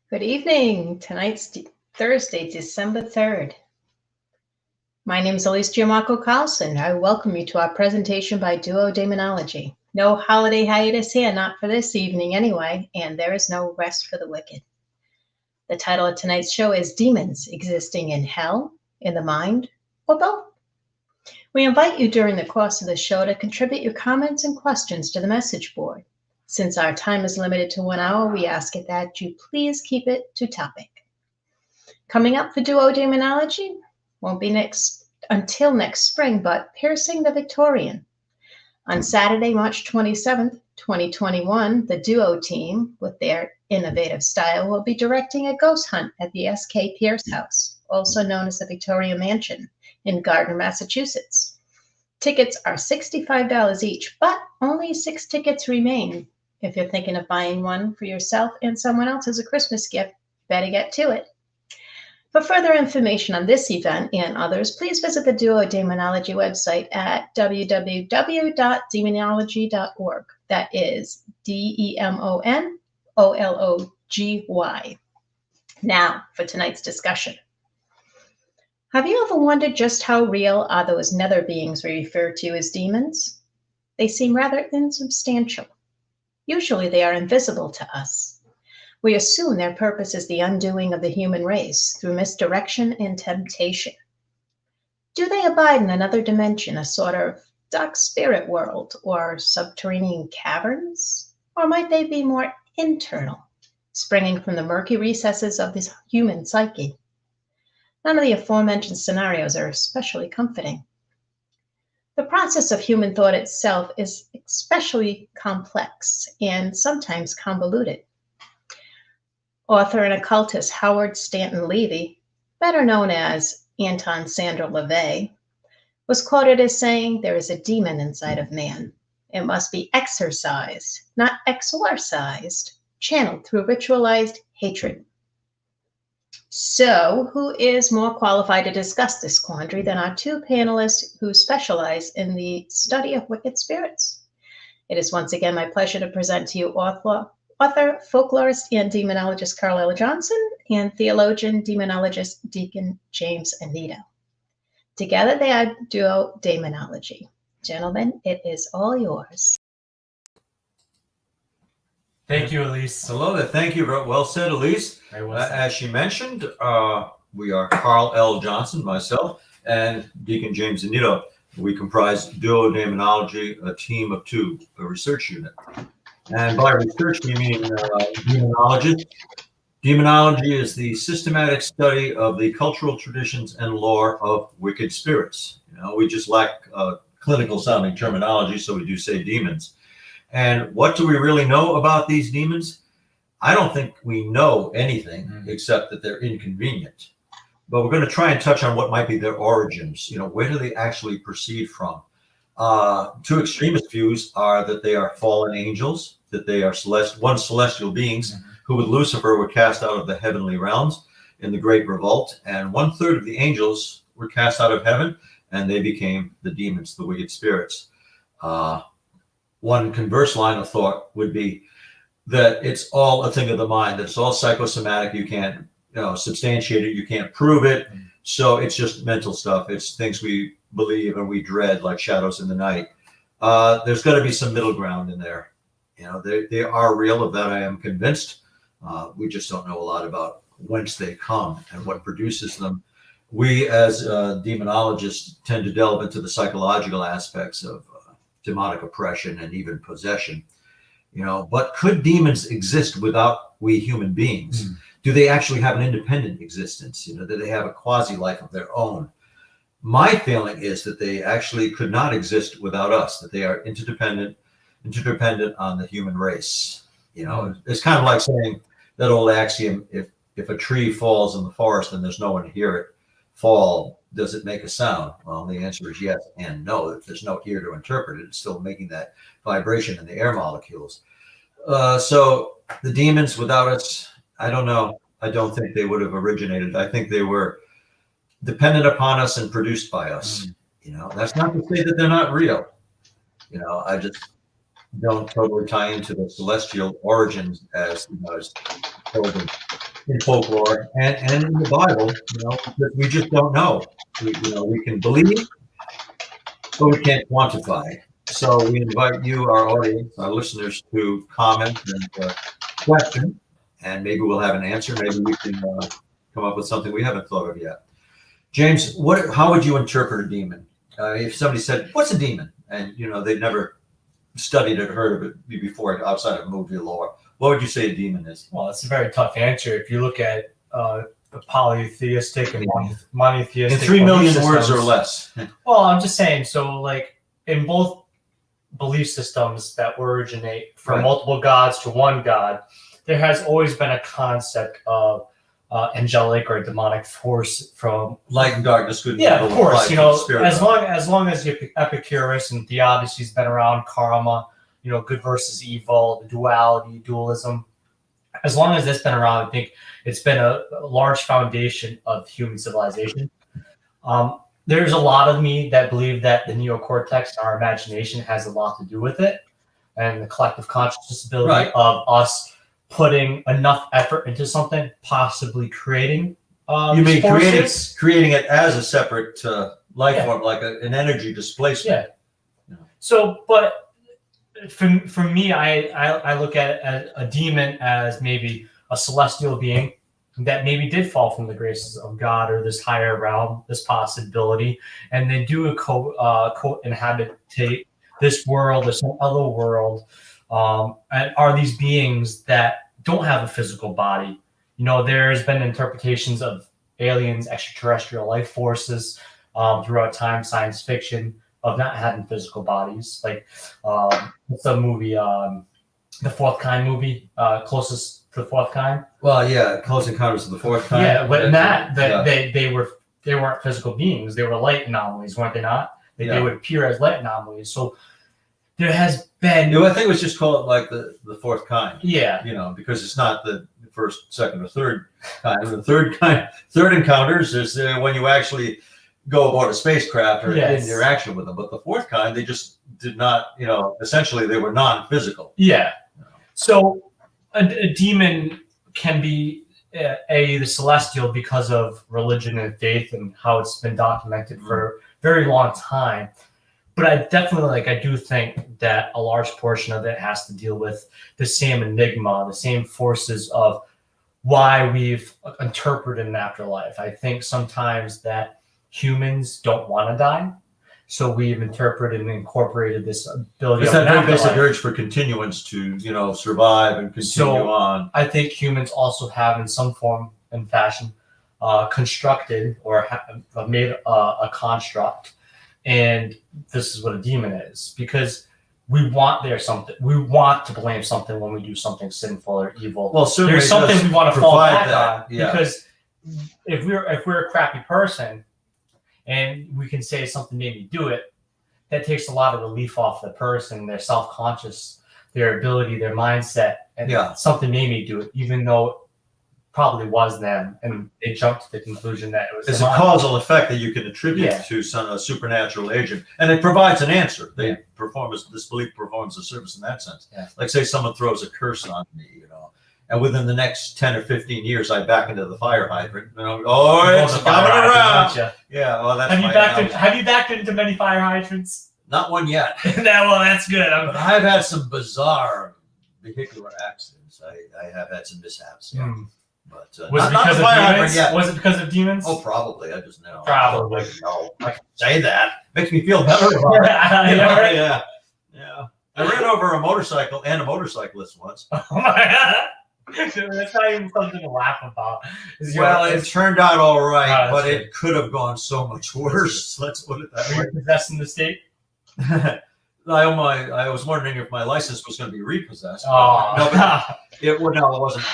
Good evening. Tonight's Thursday, December 3rd. My name is Elise Giamacco Carlson. I welcome you to our presentation by Duo Demonology. No holiday hiatus here, not for this evening anyway, and there is no rest for the wicked. The title of tonight's show is Demons Existing in Hell, in the Mind, or Both. We invite you during the course of the show to contribute your comments and questions to the message board. Since our time is limited to 1 hour, we ask it that you please keep it to topic. Coming up for Duo Demonology won't be until next spring, but Piercing the Victorian. On Saturday, March 27th, 2021, the Duo team, with their innovative style, will be directing a ghost hunt at the S.K. Pierce House, also known as the Victoria Mansion in Gardner, Massachusetts. Tickets are $65 each, but only 6 tickets remain. If you're thinking of buying one for yourself and someone else as a Christmas gift, better get to it. For further information on this event and others, please visit the Duo Demonology website at www.demonology.org. That is DEMONOLOGY. Now for tonight's discussion. Have you ever wondered just how real are those nether beings we refer to as demons? They seem rather insubstantial. Usually they are invisible to us. We assume their purpose is the undoing of the human race through misdirection and temptation. Do they abide in another dimension, a sort of dark spirit world or subterranean caverns? Or might they be more internal, springing from the murky recesses of this human psyche? None of the aforementioned scenarios are especially comforting. The process of human thought itself is especially complex and sometimes convoluted. Author and occultist Howard Stanton Levy, better known as Anton Sandor LaVey, was quoted as saying, "There is a demon inside of man. It must be exorcised, not exorcised, channeled through ritualized hatred." So, who is more qualified to discuss this quandary than our two panelists who specialize in the study of wicked spirits? It is once again my pleasure to present to you author, folklorist, and demonologist Carl L. Johnson and theologian, demonologist Deacon James Anito. Together they are Duo Demonology. Gentlemen, it is all yours. Thank you, Elise. Hello there. Thank you. Well said, Elise. As she mentioned, we are Carl L. Johnson, myself, and Deacon James Anito. We comprise Duo Demonology, a team of 2, a research unit. And by research, we mean demonologist. Demonology is the systematic study of the cultural traditions and lore of wicked spirits. We just lack clinical sounding terminology, so we do say demons. And what do we really know about these demons? I don't think we know anything except that they're inconvenient. But we're going to try and touch on what might be their origins. Where do they actually proceed from? 2 extremist views are that they are fallen angels, that they are celestial beings who with Lucifer were cast out of the heavenly realms in the Great Revolt. And 1/3 of the angels were cast out of heaven and they became the demons, the wicked spirits. One converse line of thought would be that it's all a thing of the mind, that it's all psychosomatic. You can't substantiate it, you can't prove it. So it's just mental stuff. It's things we believe and we dread, like shadows in the night. There's got to be some middle ground in there. They are real, of that I am convinced. We just don't know a lot about whence they come and what produces them. We as demonologists tend to delve into the psychological aspects of demonic oppression and even possession, but could demons exist without we human beings? Do they actually have an independent existence? Do they have a quasi-life of their own? My feeling is that they actually could not exist without us, that they are interdependent on the human race. It's kind of like saying that old axiom, if a tree falls in the forest and there's no one to hear it fall, does it make a sound? Well, the answer is yes and no. If there's no ear to interpret it, it's still making that vibration in the air molecules. So the demons without us, I don't know. I don't think they would have originated. I think they were dependent upon us and produced by us. That's not to say that they're not real. I just don't totally tie into the celestial origins as told in in folklore and in the Bible, that we just don't know. We can believe, but we can't quantify. So we invite you, our audience, our listeners, to comment and question, and maybe we'll have an answer. Maybe we can come up with something we haven't thought of yet. James, how would you interpret a demon? If somebody said, "What's a demon?" and they'd never studied or heard of it before outside of movie lore, what would you say a demon is? Well, it's a very tough answer. If you look at the polytheistic and monotheistic, in 3 million systems, words or less. Well, I'm just saying. So, like in both belief systems that originate from multiple gods to one god, there has always been a concept of angelic or demonic force from light and darkness. Good, of course. As long as Epicurus and theodicy's been around, karma, good versus evil, the dualism. As long as that's been around, I think it's been a large foundation of human civilization. There's a lot of me that believe that the neocortex, our imagination, has a lot to do with it, and the collective consciousness ability of us putting enough effort into something, possibly creating. You mean creating it as a separate life form, like an energy displacement? Yeah. So, but for me, I look at it as a demon as maybe a celestial being that maybe did fall from the graces of God or this higher realm, this possibility, and they do co-inhabitate this world or some other world. And are these beings that don't have a physical body? There's been interpretations of aliens, extraterrestrial life forces throughout time, science fiction, of not having physical bodies. Like what's the movie, the Fourth Kind movie, closest to the Fourth Kind? Well, yeah, Close Encounters of the Fourth Kind. Yeah, but in they weren't physical beings. They were light anomalies, weren't they not? They would appear as light anomalies. So there has been. I think it was just called like the Fourth Kind. Yeah. Because it's not the first, second, or third kind. The third encounters is when you actually go aboard a spacecraft or interaction with them. But the fourth kind, they just did not. Essentially, they were non-physical. Yeah. So a demon can be the celestial because of religion and faith and how it's been documented for a very long time. But I definitely, I do think that a large portion of it has to deal with the same enigma, the same forces of why we've interpreted an afterlife. I think sometimes that humans don't want to die, so we've interpreted and incorporated this ability. It's that very basic urge for continuance to, survive and continue on. I think humans also have, in some form and fashion, constructed or made a construct. And this is what a demon is, because we want we want to blame something when we do something sinful or evil. Well, certainly there's something we want to fall back on, yeah. Because if we're a crappy person and we can say something made me do it, that takes a lot of relief off the person, their self-conscious, their ability, their mindset, and something made me do it, even though probably was them, and they jumped to the conclusion that it was. It's a causal effect that you can attribute to some supernatural agent, and it provides an answer. They this belief performs a service in that sense. Yeah. Like say someone throws a curse on me, and within the next 10 or 15 years, I back into the fire hydrant. It's coming around. Yeah, well, that's have you backed into many fire hydrants? Not one yet. Well, that's good. But I've had some bizarre vehicular accidents. I have had some mishaps. Yeah. But was it because of demons? Was it because of demons? Oh, probably. I just know. Probably. No, I can say that. Makes me feel better about it. Yeah. I ran over a motorcycle and a motorcyclist once. Oh my God. That's not even something to laugh about. It turned out all right, but it could have gone so much worse. Let's put it that way. Were you possessing the state? I was wondering if my license was going to be repossessed. Oh, it wasn't. I wasn't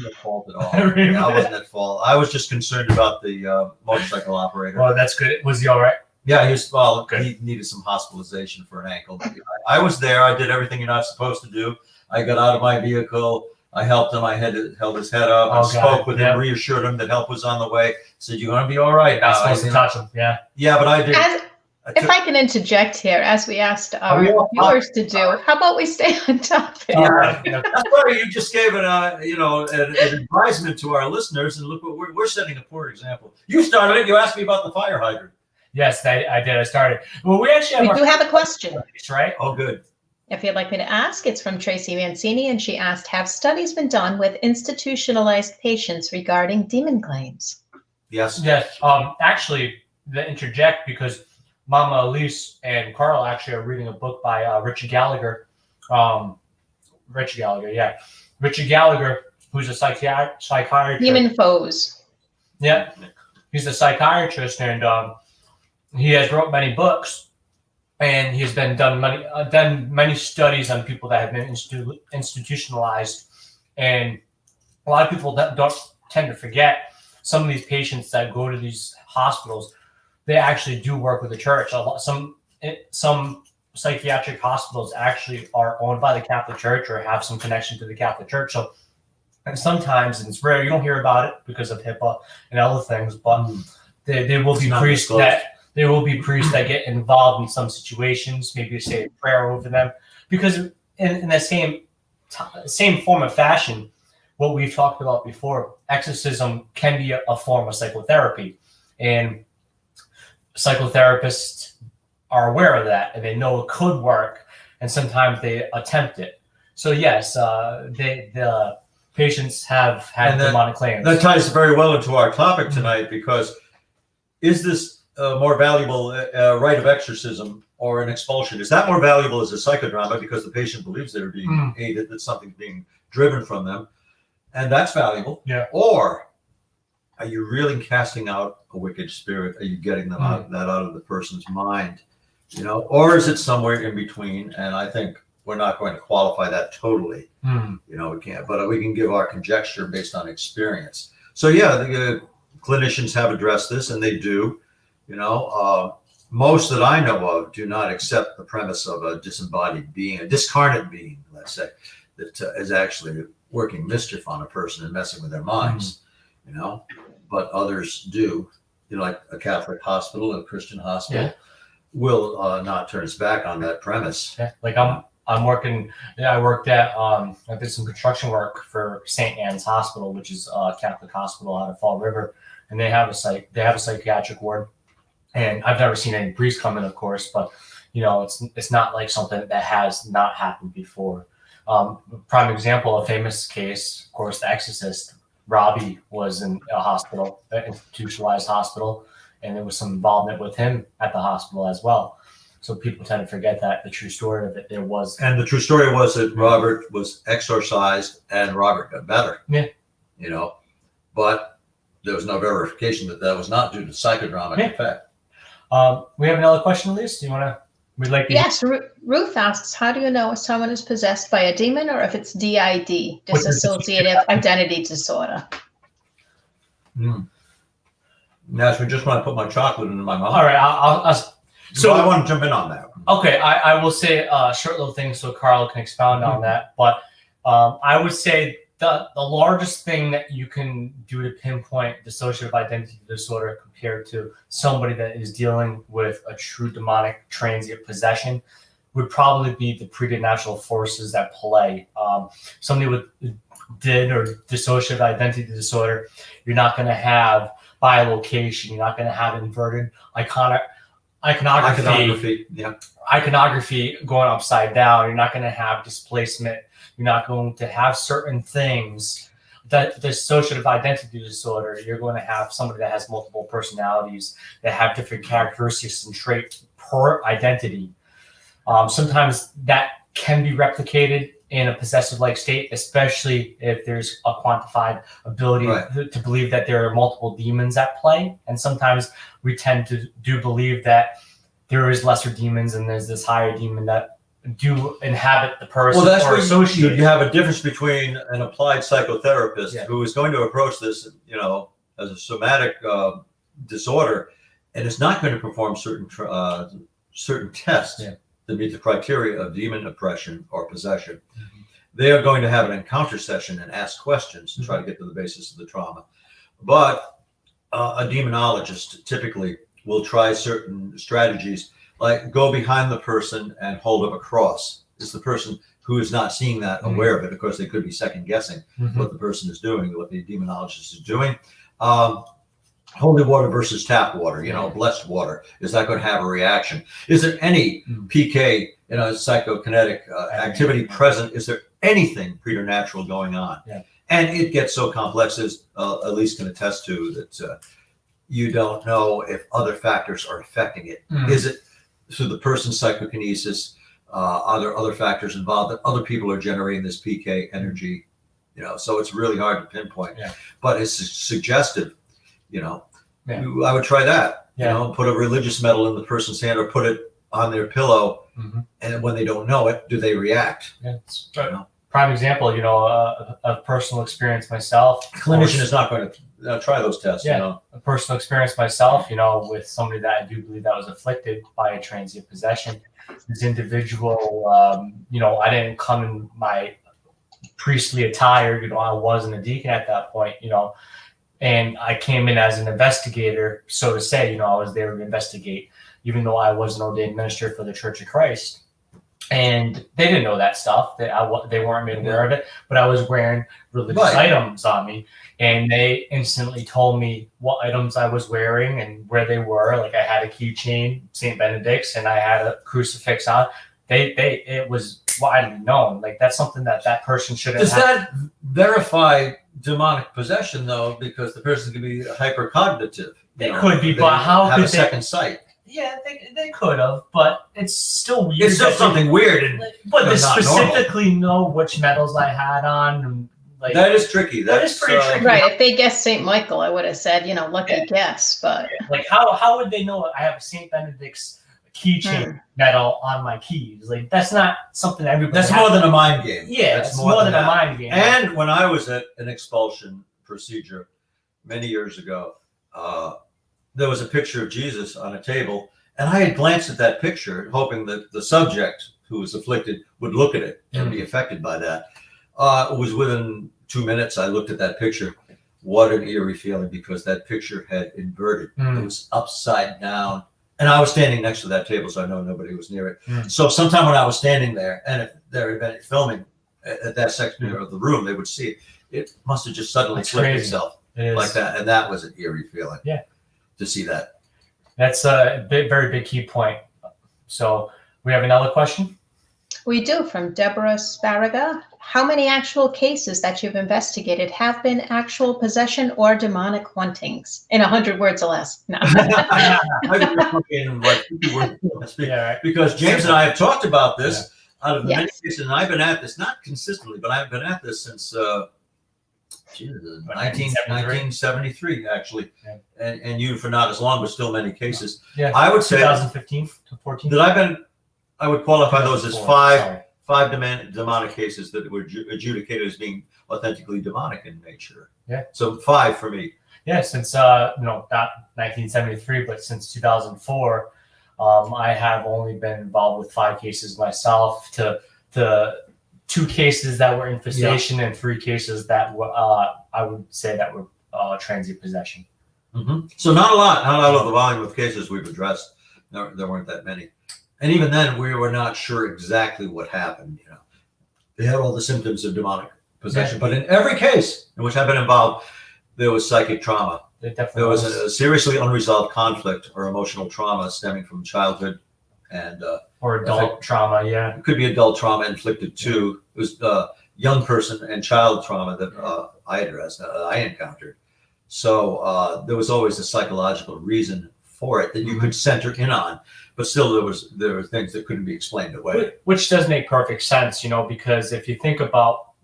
at fault at all. Really? I wasn't at fault. I was just concerned about the motorcycle operator. Well, that's good. Was he all right? Yeah, he needed some hospitalization for an ankle. I was there. I did everything you're not supposed to do. I got out of my vehicle. I helped him. I held his head up. I spoke with him, reassured him that help was on the way. Said, "You're going to be all right." Not supposed to touch him. Yeah. Yeah, but I did. If I can interject here, as we asked our viewers to do, how about we stay on topic? Yeah, that's why you just gave an advisement to our listeners, and look what we're setting a poor example. You started it. You asked me about the fire hydrant. Yes, I did. I started. Well, we actually do have a question, right? Oh, good. If you'd like me to ask, it's from Tracy Mancini, and she asked, have studies been done with institutionalized patients regarding demon claims? Yes. Yes. Actually, to interject, because Mama Elise and Carl actually are reading a book by Richard Gallagher. Richard Gallagher, who's a psychiatrist. Demon foes. Yeah, he's a psychiatrist, and he has wrote many books, and he's been done many studies on people that have been institutionalized. And a lot of people that don't tend to forget, some of these patients that go to these hospitals, they actually do work with the church. Some psychiatric hospitals actually are owned by the Catholic Church or have some connection to the Catholic Church. So, and sometimes, and it's rare, you don't hear about it because of HIPAA and other things, but there will be priests that get involved in some situations, maybe say a prayer over them, because in the same form of fashion, what we've talked about before, exorcism can be a form of psychotherapy, and psychotherapists are aware of that, and they know it could work, and sometimes they attempt it. So yes, the patients have had demonic claims. That ties very well into our topic tonight, because is this a more valuable rite of exorcism or an expulsion? Is that more valuable as a psychodrama because the patient believes they're being aided, that something's being driven from them, and that's valuable? Yeah. Or are you really casting out a wicked spirit? Are you getting them out of the person's mind? Or is it somewhere in between? And I think we're not going to qualify that totally. We can't, but we can give our conjecture based on experience. So yeah, the clinicians have addressed this, and they do. Most that I know of do not accept the premise of a disembodied being, a discarnate being, let's say, that is actually working mischief on a person and messing with their minds. But others do. Like a Catholic hospital, a Christian hospital, will not turn its back on that premise. Yeah. Like I'm working. I worked at. I did some construction work for St. Anne's Hospital, which is a Catholic hospital out of Fall River, and they have a psychiatric ward. And I've never seen any priest come in, of course, but it's not like something that has not happened before. Prime example, a famous case, of course, The Exorcist. Robbie was in a hospital, an institutionalized hospital, and there was some involvement with him at the hospital as well. So people tend to forget that the true story of it there was. And the true story was that Robert was exorcised and Robert got better. Yeah. But there was no verification that was not due to psychodrama effect. We have another question, Elise. Do you want to? We'd like to. Yes, Ruth asks, how do you know if someone is possessed by a demon or if it's DID, dissociative identity disorder? Now, we just want to put my chocolate into my mouth. All right, so I want to jump in on that. Okay, I will say a short little thing so Carl can expound on that. But I would say the largest thing that you can do to pinpoint dissociative identity disorder compared to somebody that is dealing with a true demonic transient possession would probably be the preternatural forces at play. Somebody with DID or dissociative identity disorder, you're not going to have bilocation, you're not going to have inverted iconography going upside down, you're not going to have displacement, you're not going to have certain things. That dissociative identity disorder, you're going to have somebody that has multiple personalities that have different characteristics and traits per identity. Sometimes that can be replicated in a possessive-like state, especially if there's a quantified ability to believe that there are multiple demons at play. And sometimes we tend to believe that there is lesser demons and there's this higher demon that do inhabit the person. Well, that's or associate. You have a difference between an applied psychotherapist who is going to approach this, as a somatic disorder, and is not going to perform certain tests that meet the criteria of demon oppression or possession. They are going to have an encounter session and ask questions to try to get to the basis of the trauma. But a demonologist typically will try certain strategies, like go behind the person and hold up a cross. Is the person who is not seeing that aware of it? Of course, they could be second guessing what the person is doing, what the demonologist is doing. Holy water versus tap water, blessed water. Is that going to have a reaction? Is there any PK, psychokinetic activity present? Is there anything preternatural going on? Yeah. And it gets so complex, as Elise can attest to, that you don't know if other factors are affecting it. Is it through the person's psychokinesis? Are there other factors involved that other people are generating this PK energy? So it's really hard to pinpoint. Yeah. But it's suggestive. I would try that. Put a religious medal in the person's hand or put it on their pillow, and when they don't know it, do they react? Yeah. Prime example, of personal experience myself. Clinician is not going to try those tests. A personal experience myself, with somebody that I do believe that was afflicted by a transient possession. This individual, I didn't come in my priestly attire. I wasn't a deacon at that point, and I came in as an investigator, so to say. I was there to investigate, even though I was an ordained minister for the Church of Christ. And they didn't know that stuff. They weren't made aware of it. But I was wearing religious items on me, and they instantly told me what items I was wearing and where they were. Like I had a keychain, St. Benedict's, and I had a crucifix on. It was widely known. Like that's something that person should have. Does that verify demonic possession though? Because the person could be hypercognitive. They could be, but how have could a second sight? Yeah, they could have, but it's still weird. It's still something weird, but they specifically know which medals I had on. And, that is tricky. That is pretty tricky. Right. If they guessed St. Michael, I would have said, lucky guess. But how would they know I have a St. Benedict's keychain medal on my keys? That's not something everybody. That's more than a mind game. Yeah, it's more than a mind game. And when I was at an expulsion procedure many years ago, there was a picture of Jesus on a table, and I had glanced at that picture, hoping that the subject who was afflicted would look at it and be affected by that. It was within 2 minutes I looked at that picture. What an eerie feeling, because that picture had inverted. It was upside down. And I was standing next to that table, so I know nobody was near it. So sometime when I was standing there, and if there had been filming at that section of the room, they would see it. It must have just suddenly flipped itself like that. And that was an eerie feeling. Yeah. To see that. That's a very big key point. So we have another question. We do, from Deborah Sparaga. How many actual cases that you've investigated have been actual possession or demonic hauntings? In 100 words or less. No. Because James and I have talked about this out of the many cases, and I've been at this, not consistently, but I've been at this since 1973, actually. And you for not as long, but still many cases. I would say 2015 to 14. That I would qualify those as five demonic cases that were adjudicated as being authentically demonic in nature. Yeah. So 5 for me. Yeah, since not 1973, but since 2004, I have only been involved with 5 cases myself. To 2 cases that were infestation and 3 cases that were I would say that were transient possession. So not a lot of the volume of cases we've addressed. There weren't that many. And even then, we were not sure exactly what happened. They had all the symptoms of demonic possession, but in every case in which I've been involved, there was psychic trauma. There was a seriously unresolved conflict or emotional trauma stemming from childhood and or adult trauma. Yeah, it could be adult trauma inflicted too. It was young person and child trauma that I encountered. So there was always a psychological reason for it that you could center in on. But still, there were things that couldn't be explained away. Which does make perfect sense, because if you think about,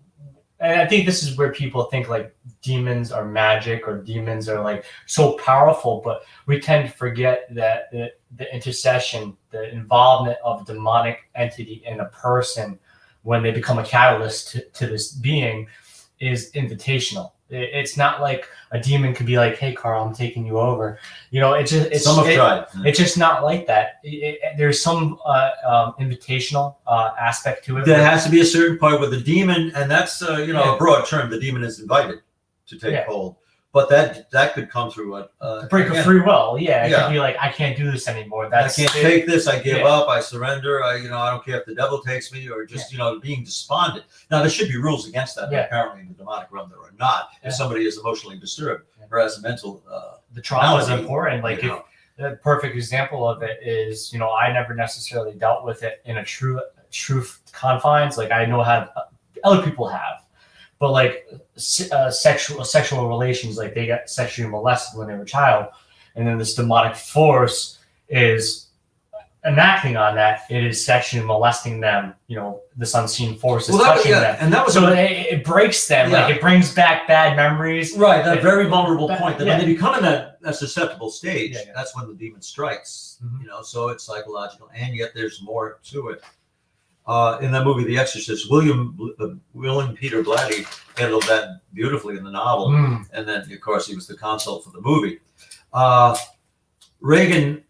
and I think this is where people think like demons are magic or demons are like so powerful, but we tend to forget that the intercession, the involvement of a demonic entity in a person when they become a catalyst to this being is invitational. It's not like a demon could be like, "Hey, Carl, I'm taking you over." It's just not like that. There's some invitational aspect to it. There has to be a certain point where the demon, and that's a broad term. The demon is invited to take hold, But that could come through a break of free will. Yeah, it Yeah. could be like, I can't do this anymore. I can't take this. I give Yeah. up. I surrender. I don't care if the devil takes me, or just being despondent. Now there should be rules against that. But apparently in the demonic realm there are not. If somebody is emotionally disturbed or has a mental, the trauma is malady, important. Like if the perfect example of it is, I never necessarily dealt with it in a true confines. Like I know how other people have. But like sexual relations, like they got sexually molested when they were a child, and then this demonic force is enacting on that. It is sexually molesting them. This unseen force is touching them, and that was so it breaks them. Like it brings back bad memories. Right, that very vulnerable point. That when they become in that susceptible stage, that's when the demon strikes. So it's psychological, and yet there's more to it. In that movie, The Exorcist, William Peter Blatty handled that beautifully in the novel, and then of course he was the consult for the movie. Reagan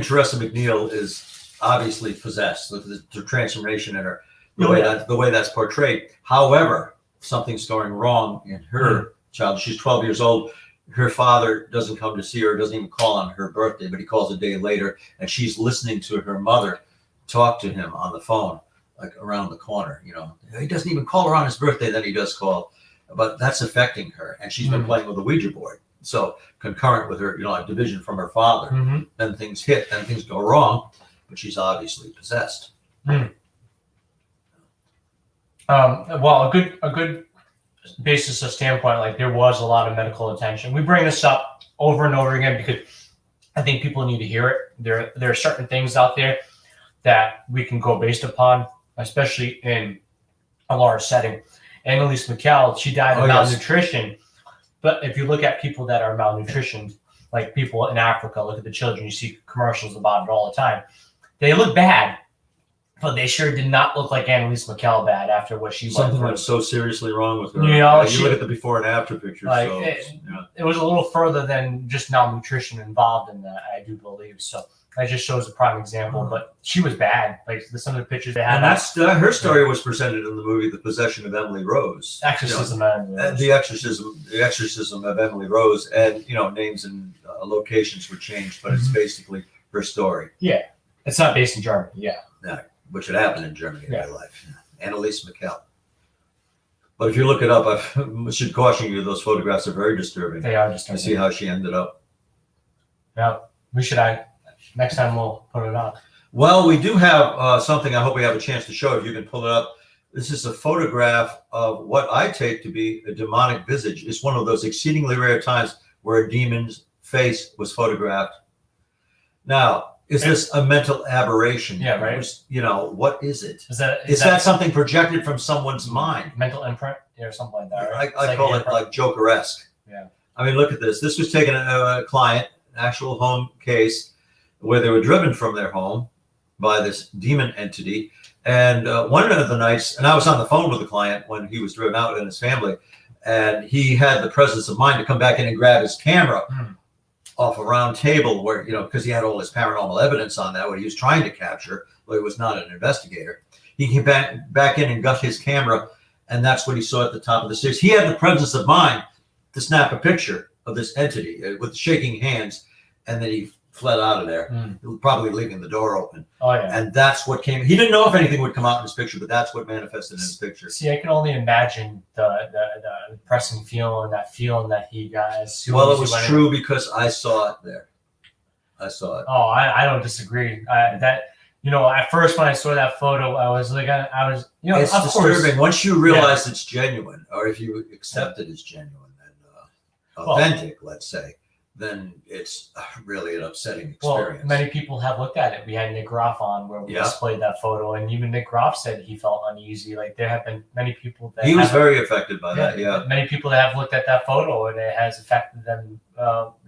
Teresa McNeil is obviously possessed with the transformation in her, the way that's portrayed. However, something's going wrong in her child. She's 12 years old. Her father doesn't come to see her, doesn't even call on her birthday, but he calls a day later, and she's listening to her mother talk to him on the phone, like around the corner. He doesn't even call her on his birthday, then he does call, but that's affecting her, and she's been playing with a Ouija board. So concurrent with her, a division from her father, then things go wrong, but she's obviously possessed. Well, a good basis of standpoint, like there was a lot of medical attention. We bring this up over and over again because I think people need to hear it. There are certain things out there that we can go based upon, especially in a large setting. Annalise McKell, she died of malnutrition. But if you look at people that are malnutritioned, like people in Africa, look at the children, you see commercials about it all the time. They look bad, but they sure did not look like Annalise McKell bad after what she went through. Something went so seriously wrong with her. You look at the before and after pictures. Like it was a little further than just malnutrition involved in that, I do believe. So that just shows a prime example, but she was bad. Like some of the pictures they had. And that's her story was presented in the movie "The Possession of Emily Rose." Exorcism, the exorcism of Emily Rose, and names and locations were changed, but it's basically her story. Yeah, it's not based in Germany. Yeah, which had happened in Germany in real life. Annalise McKell. But if you look it up, I should caution you: those photographs are very disturbing. They are disturbing. To see how she ended up. Yeah, we should. Next time we'll put it on. Well, we do have something I hope we have a chance to show. If you can pull it up. This is a photograph of what I take to be a demonic visage. It's one of those exceedingly rare times where a demon's face was photographed. Now, is this a mental aberration? Yeah, right. What is it? Is that something projected from someone's mind? Mental imprint or something like that, right? I call it like Joker-esque. Yeah. I mean, look at this. This was taken a client, actual home case, where they were driven from their home by this demon entity. And one of the nights, and I was on the phone with the client when he was driven out and his family, and he had the presence of mind to come back in and grab his camera off a round table where, because he had all his paranormal evidence on that, what he was trying to capture, but he was not an investigator. He came back in and got his camera, and that's what he saw at the top of the stairs. He had the presence of mind to snap a picture of this entity with shaking hands, and then he fled out of there, probably leaving the door open. Oh yeah. And that's what came. He didn't know if anything would come out in his picture, but that's what manifested in his picture. See, I can only imagine the depressing feeling that he got. Well, it was true because I saw it there. I saw it. Oh, I don't disagree. At first when I saw that photo, I was like, it's of disturbing. Course. Once you realize it's genuine, or if you accept it as genuine and authentic, let's say, then it's really an upsetting experience. Well, many people have looked at it. We had Nick Groff on where we displayed that photo, and even Nick Groff said he felt uneasy. Like there have been many people that he was very affected by that. Yeah, many people that have looked at that photo, and it has affected them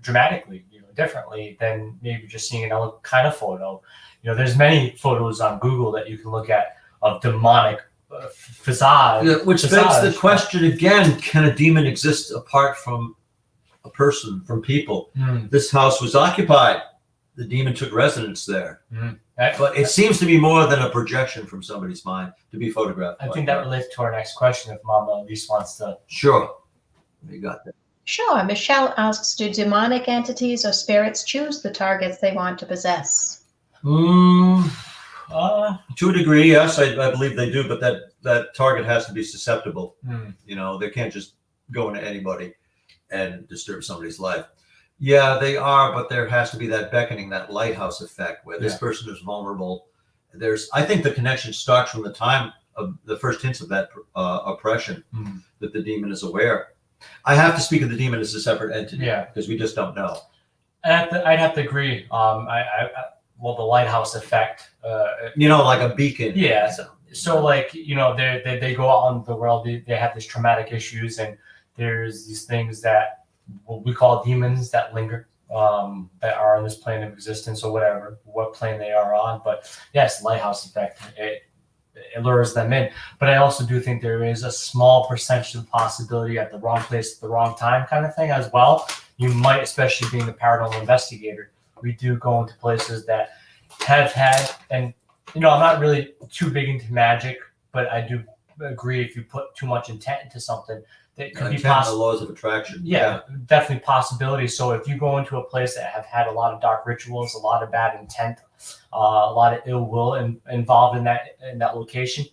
dramatically, differently than maybe just seeing another kind of photo. There's many photos on Google that you can look at of demonic facade. Yeah, which begs the question again: can a demon exist apart from a person, from people? This house was occupied. The demon took residence there. But it seems to be more than a projection from somebody's mind to be photographed. I think that relates to our next question if Mama at least wants to. Sure. You got that. Sure. Michelle asks, do demonic entities or spirits choose the targets they want to possess? To a degree, yes, I believe they do, but that target has to be susceptible. You know, they can't just go into anybody and disturb somebody's life. Yeah, they are, but there has to be that beckoning, that lighthouse effect where this person is vulnerable. I think the connection starts from the time of the first hints of that oppression, that the demon is aware. I have to speak of the demon as a separate entity, because we just don't know. I'd have to agree. Well, the lighthouse effect. You know, like a beacon. Yeah. So like, you know, they go out in the world. They have these traumatic issues, and there's these things that what we call demons that linger, that are on this plane of existence or whatever, what plane they are on. But yes, lighthouse effect. It lures them in. But I also do think there is a small percentage of possibility at the wrong place at the wrong time kind of thing as well. You might, especially being a paranormal investigator, we do go into places that have had, and you know, I'm not really too big into magic, but I do agree if you put too much intent into something, that could be possible. The laws of attraction. Yeah, definitely possibility. So if you go into a place that have had a lot of dark rituals, a lot of bad intent, a lot of ill will involved in that location,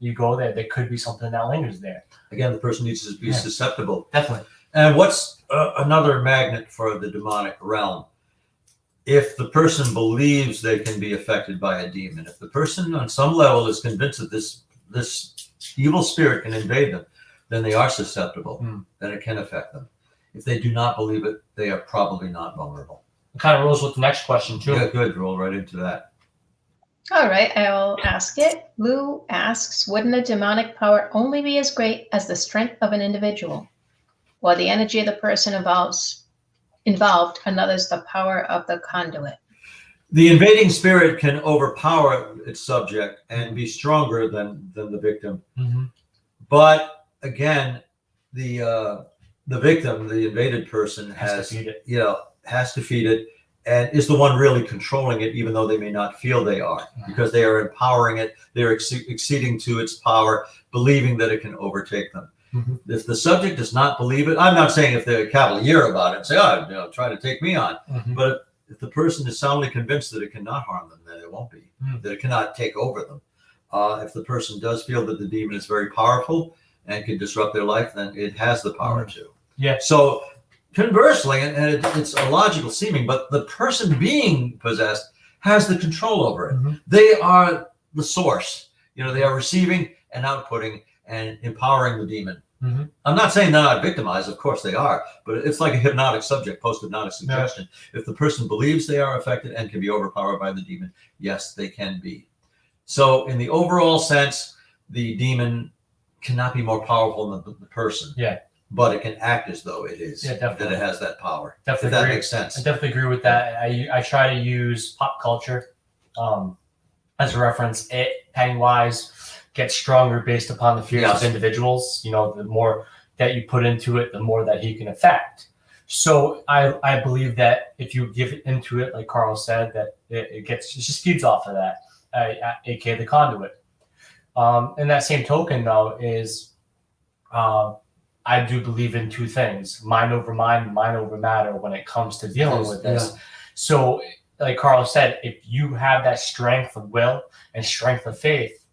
you go there, there could be something that lingers there. Again, the person needs to be susceptible. Definitely. And what's another magnet for the demonic realm? If the person believes they can be affected by a demon, if the person on some level is convinced that this evil spirit can invade them, then they are susceptible, then it can affect them. If they do not believe it, they are probably not vulnerable. It kind of rolls with the next question too. Yeah, good. Roll right into that. All right, I'll ask it. Lou asks, wouldn't a demonic power only be as great as the strength of an individual? While the energy of the person involved, another's the power of the conduit. The invading spirit can overpower its subject and be stronger than the victim. But again, the victim, the invaded person, has to feed it, and is the one really controlling it, even though they may not feel they are, because they are empowering it. They're acceding to its power, believing that it can overtake them. If the subject does not believe it, I'm not saying if they're cavalier about it and say, "Oh, you know, try to take me on," but if the person is soundly convinced that it cannot harm them, then it won't be, that it cannot take over them. If the person does feel that the demon is very powerful and can disrupt their life, then it has the power to. Yeah. So conversely, and it's a logical seeming, but the person being possessed has the control over it. They are the source. You know, they are receiving and outputting and empowering the demon. I'm not saying they're not victimized. Of course they are, but it's like a hypnotic subject, post-hypnotic suggestion. If the person believes they are affected and can be overpowered by the demon, yes, they can be. So in the overall sense, the demon cannot be more powerful than the person. But it can act as though it is. That it has that power. Definitely if that makes sense. I definitely agree with that. I try to use pop culture as a reference. Pennywise gets stronger based upon the fears of individuals. You know, the more that you put into it, the more that he can affect. So I believe that if you give into it, like Carl said, that it just feeds off of that, aka the conduit. And that same token, though, is I do believe in two things: mind over mind, mind over matter when it comes to dealing with this. So, like Carl said, if you have that strength of will and strength of faith,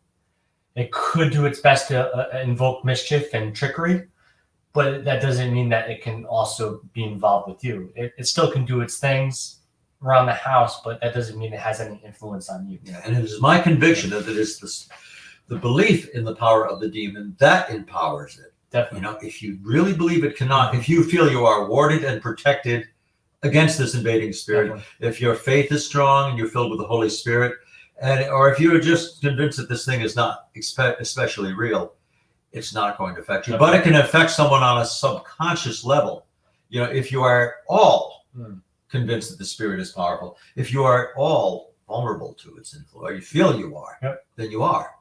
it could do its best to invoke mischief and trickery, but that doesn't mean that it can also be involved with you. It still can do its things around the house, but that doesn't mean it has any influence on you. And it is my conviction that it is the belief in the power of the demon that empowers it. Definitely. You know, if you really believe it cannot, if you feel you are warded and protected against this invading spirit, if your faith is strong and you're filled with the Holy Spirit, or if you're just convinced that this thing is not especially real, it's not going to affect you. But it can affect someone on a subconscious level. You know, if you are all convinced that the spirit is powerful, if you are all vulnerable to its influence, or you feel you are, then you are.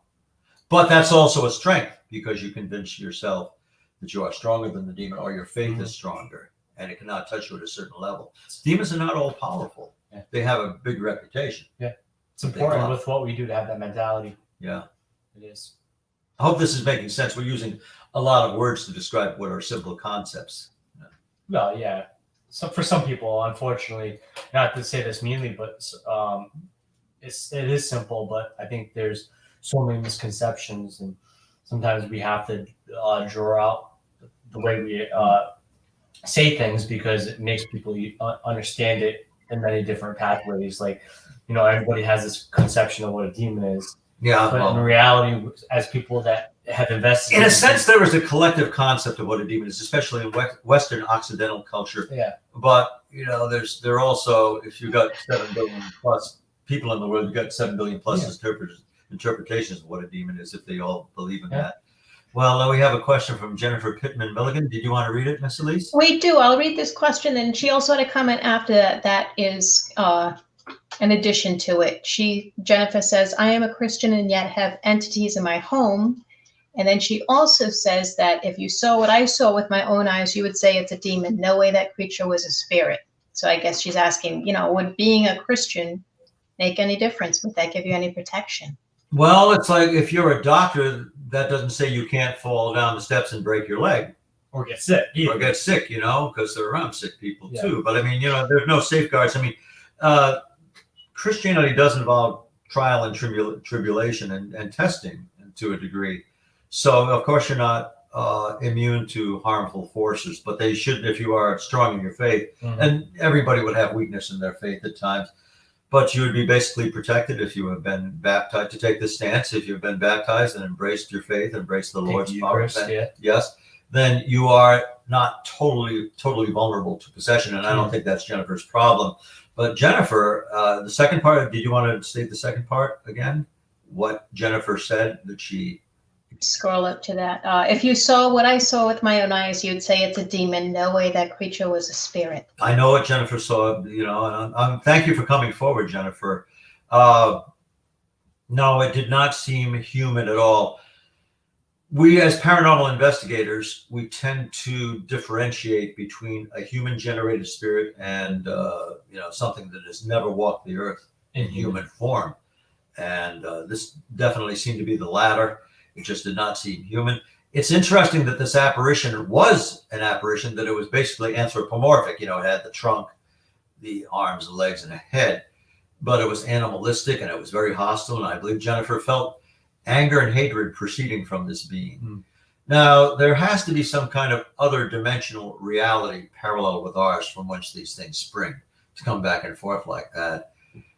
But that's also a strength, because you convince yourself that you are stronger than the demon, or your faith is stronger, and it cannot touch you at a certain level. Demons are not all powerful. They have a big reputation. It's important with what we do to have that mentality. It is. I hope this is making sense. We're using a lot of words to describe what are simple concepts. Well, yeah. So for some people, unfortunately, not to say this meanly, but it is simple. But I think there's so many misconceptions, and sometimes we have to draw out the way we say things because it makes people understand it in many different pathways. Like, everybody has this conception of what a demon is. Yeah. But in reality, as people that have invested in a sense, there was a collective concept of what a demon is, especially in Western Occidental culture. Yeah. But there also, if you've got 7 billion plus people in the world, you've got 7 billion plus interpretations of what a demon is, if they all believe in that. Well, we have a question from Jennifer Pittman Milligan. Did you want to read it, Miss Elise? We do. I'll read this question, and she also had a comment after that. That is an addition to it. Jennifer says, I am a Christian and yet have entities in my home. And then she also says that if you saw what I saw with my own eyes, you would say it's a demon. No way that creature was a spirit. So I guess she's asking, would being a Christian make any difference? Would that give you any protection? Well, it's like if you're a doctor, that doesn't say you can't fall down the steps and break your leg. Or get sick. Or get sick, because they're around sick people too. But I mean, there's no safeguards. I mean, Christianity does involve trial and tribulation and testing to a degree. So, of course, you're not immune to harmful forces, but they should, if you are strong in your faith, and everybody would have weakness in their faith at times, but you would be basically protected if you have been baptized, to take this stance. If you've been baptized and embraced your faith, embraced the Lord's power, then you are not totally vulnerable to possession. And I don't think that's Jennifer's problem. But Jennifer, the second part, did you want to state the second part again? What Jennifer said that she... Scroll up to that. If you saw what I saw with my own eyes, you'd say it's a demon. No way that creature was a spirit. I know what Jennifer saw, and thank you for coming forward, Jennifer. No, it did not seem human at all. We, as paranormal investigators, we tend to differentiate between a human-generated spirit and, something that has never walked the earth in human form. And this definitely seemed to be the latter. It just did not seem human. It's interesting that this apparition was an apparition, that it was basically anthropomorphic. It had the trunk, the arms, the legs, and a head, but it was animalistic and it was very hostile. And I believe Jennifer felt anger and hatred proceeding from this being. Now, there has to be some kind of other dimensional reality parallel with ours from which these things spring to come back and forth like that.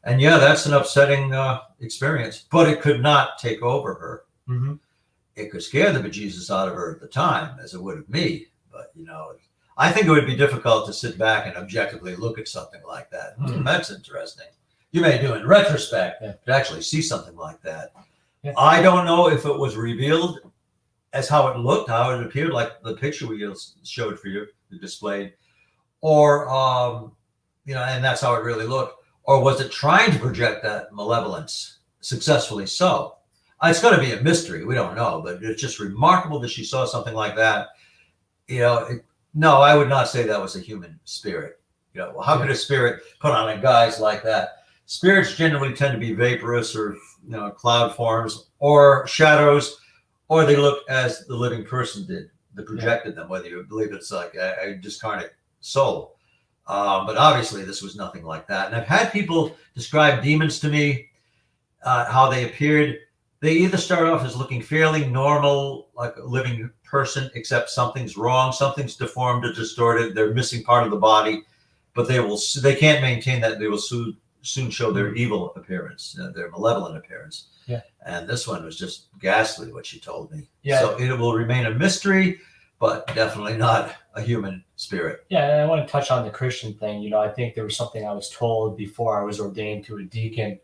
And yeah, that's an upsetting experience, but it could not take over her. It could scare the bejesus out of her at the time, as it would of me. But, I think it would be difficult to sit back and objectively look at something like that. That's interesting. You may do in retrospect to actually see something like that. I don't know if it was revealed as how it looked, how it appeared, like the picture we showed for you, displayed, or, and that's how it really looked. Or was it trying to project that malevolence successfully so? It's going to be a mystery. We don't know, but it's just remarkable that she saw something like that. No, I would not say that was a human spirit. How could a spirit put on a guise like that? Spirits generally tend to be vaporous or, cloud forms or shadows, or they look as the living person did, that projected them, whether you believe it's like a discarnate soul. But obviously this was nothing like that. And I've had people describe demons to me, how they appeared. They either start off as looking fairly normal, like a living person, except something's wrong, something's deformed or distorted, they're missing part of the body, but they can't maintain that. They will soon show their evil appearance, their malevolent appearance. And this one was just ghastly, what she told me. So it will remain a mystery, but definitely not a human spirit. And I want to touch on the Christian thing. I think there was something I was told before I was ordained to a deacon,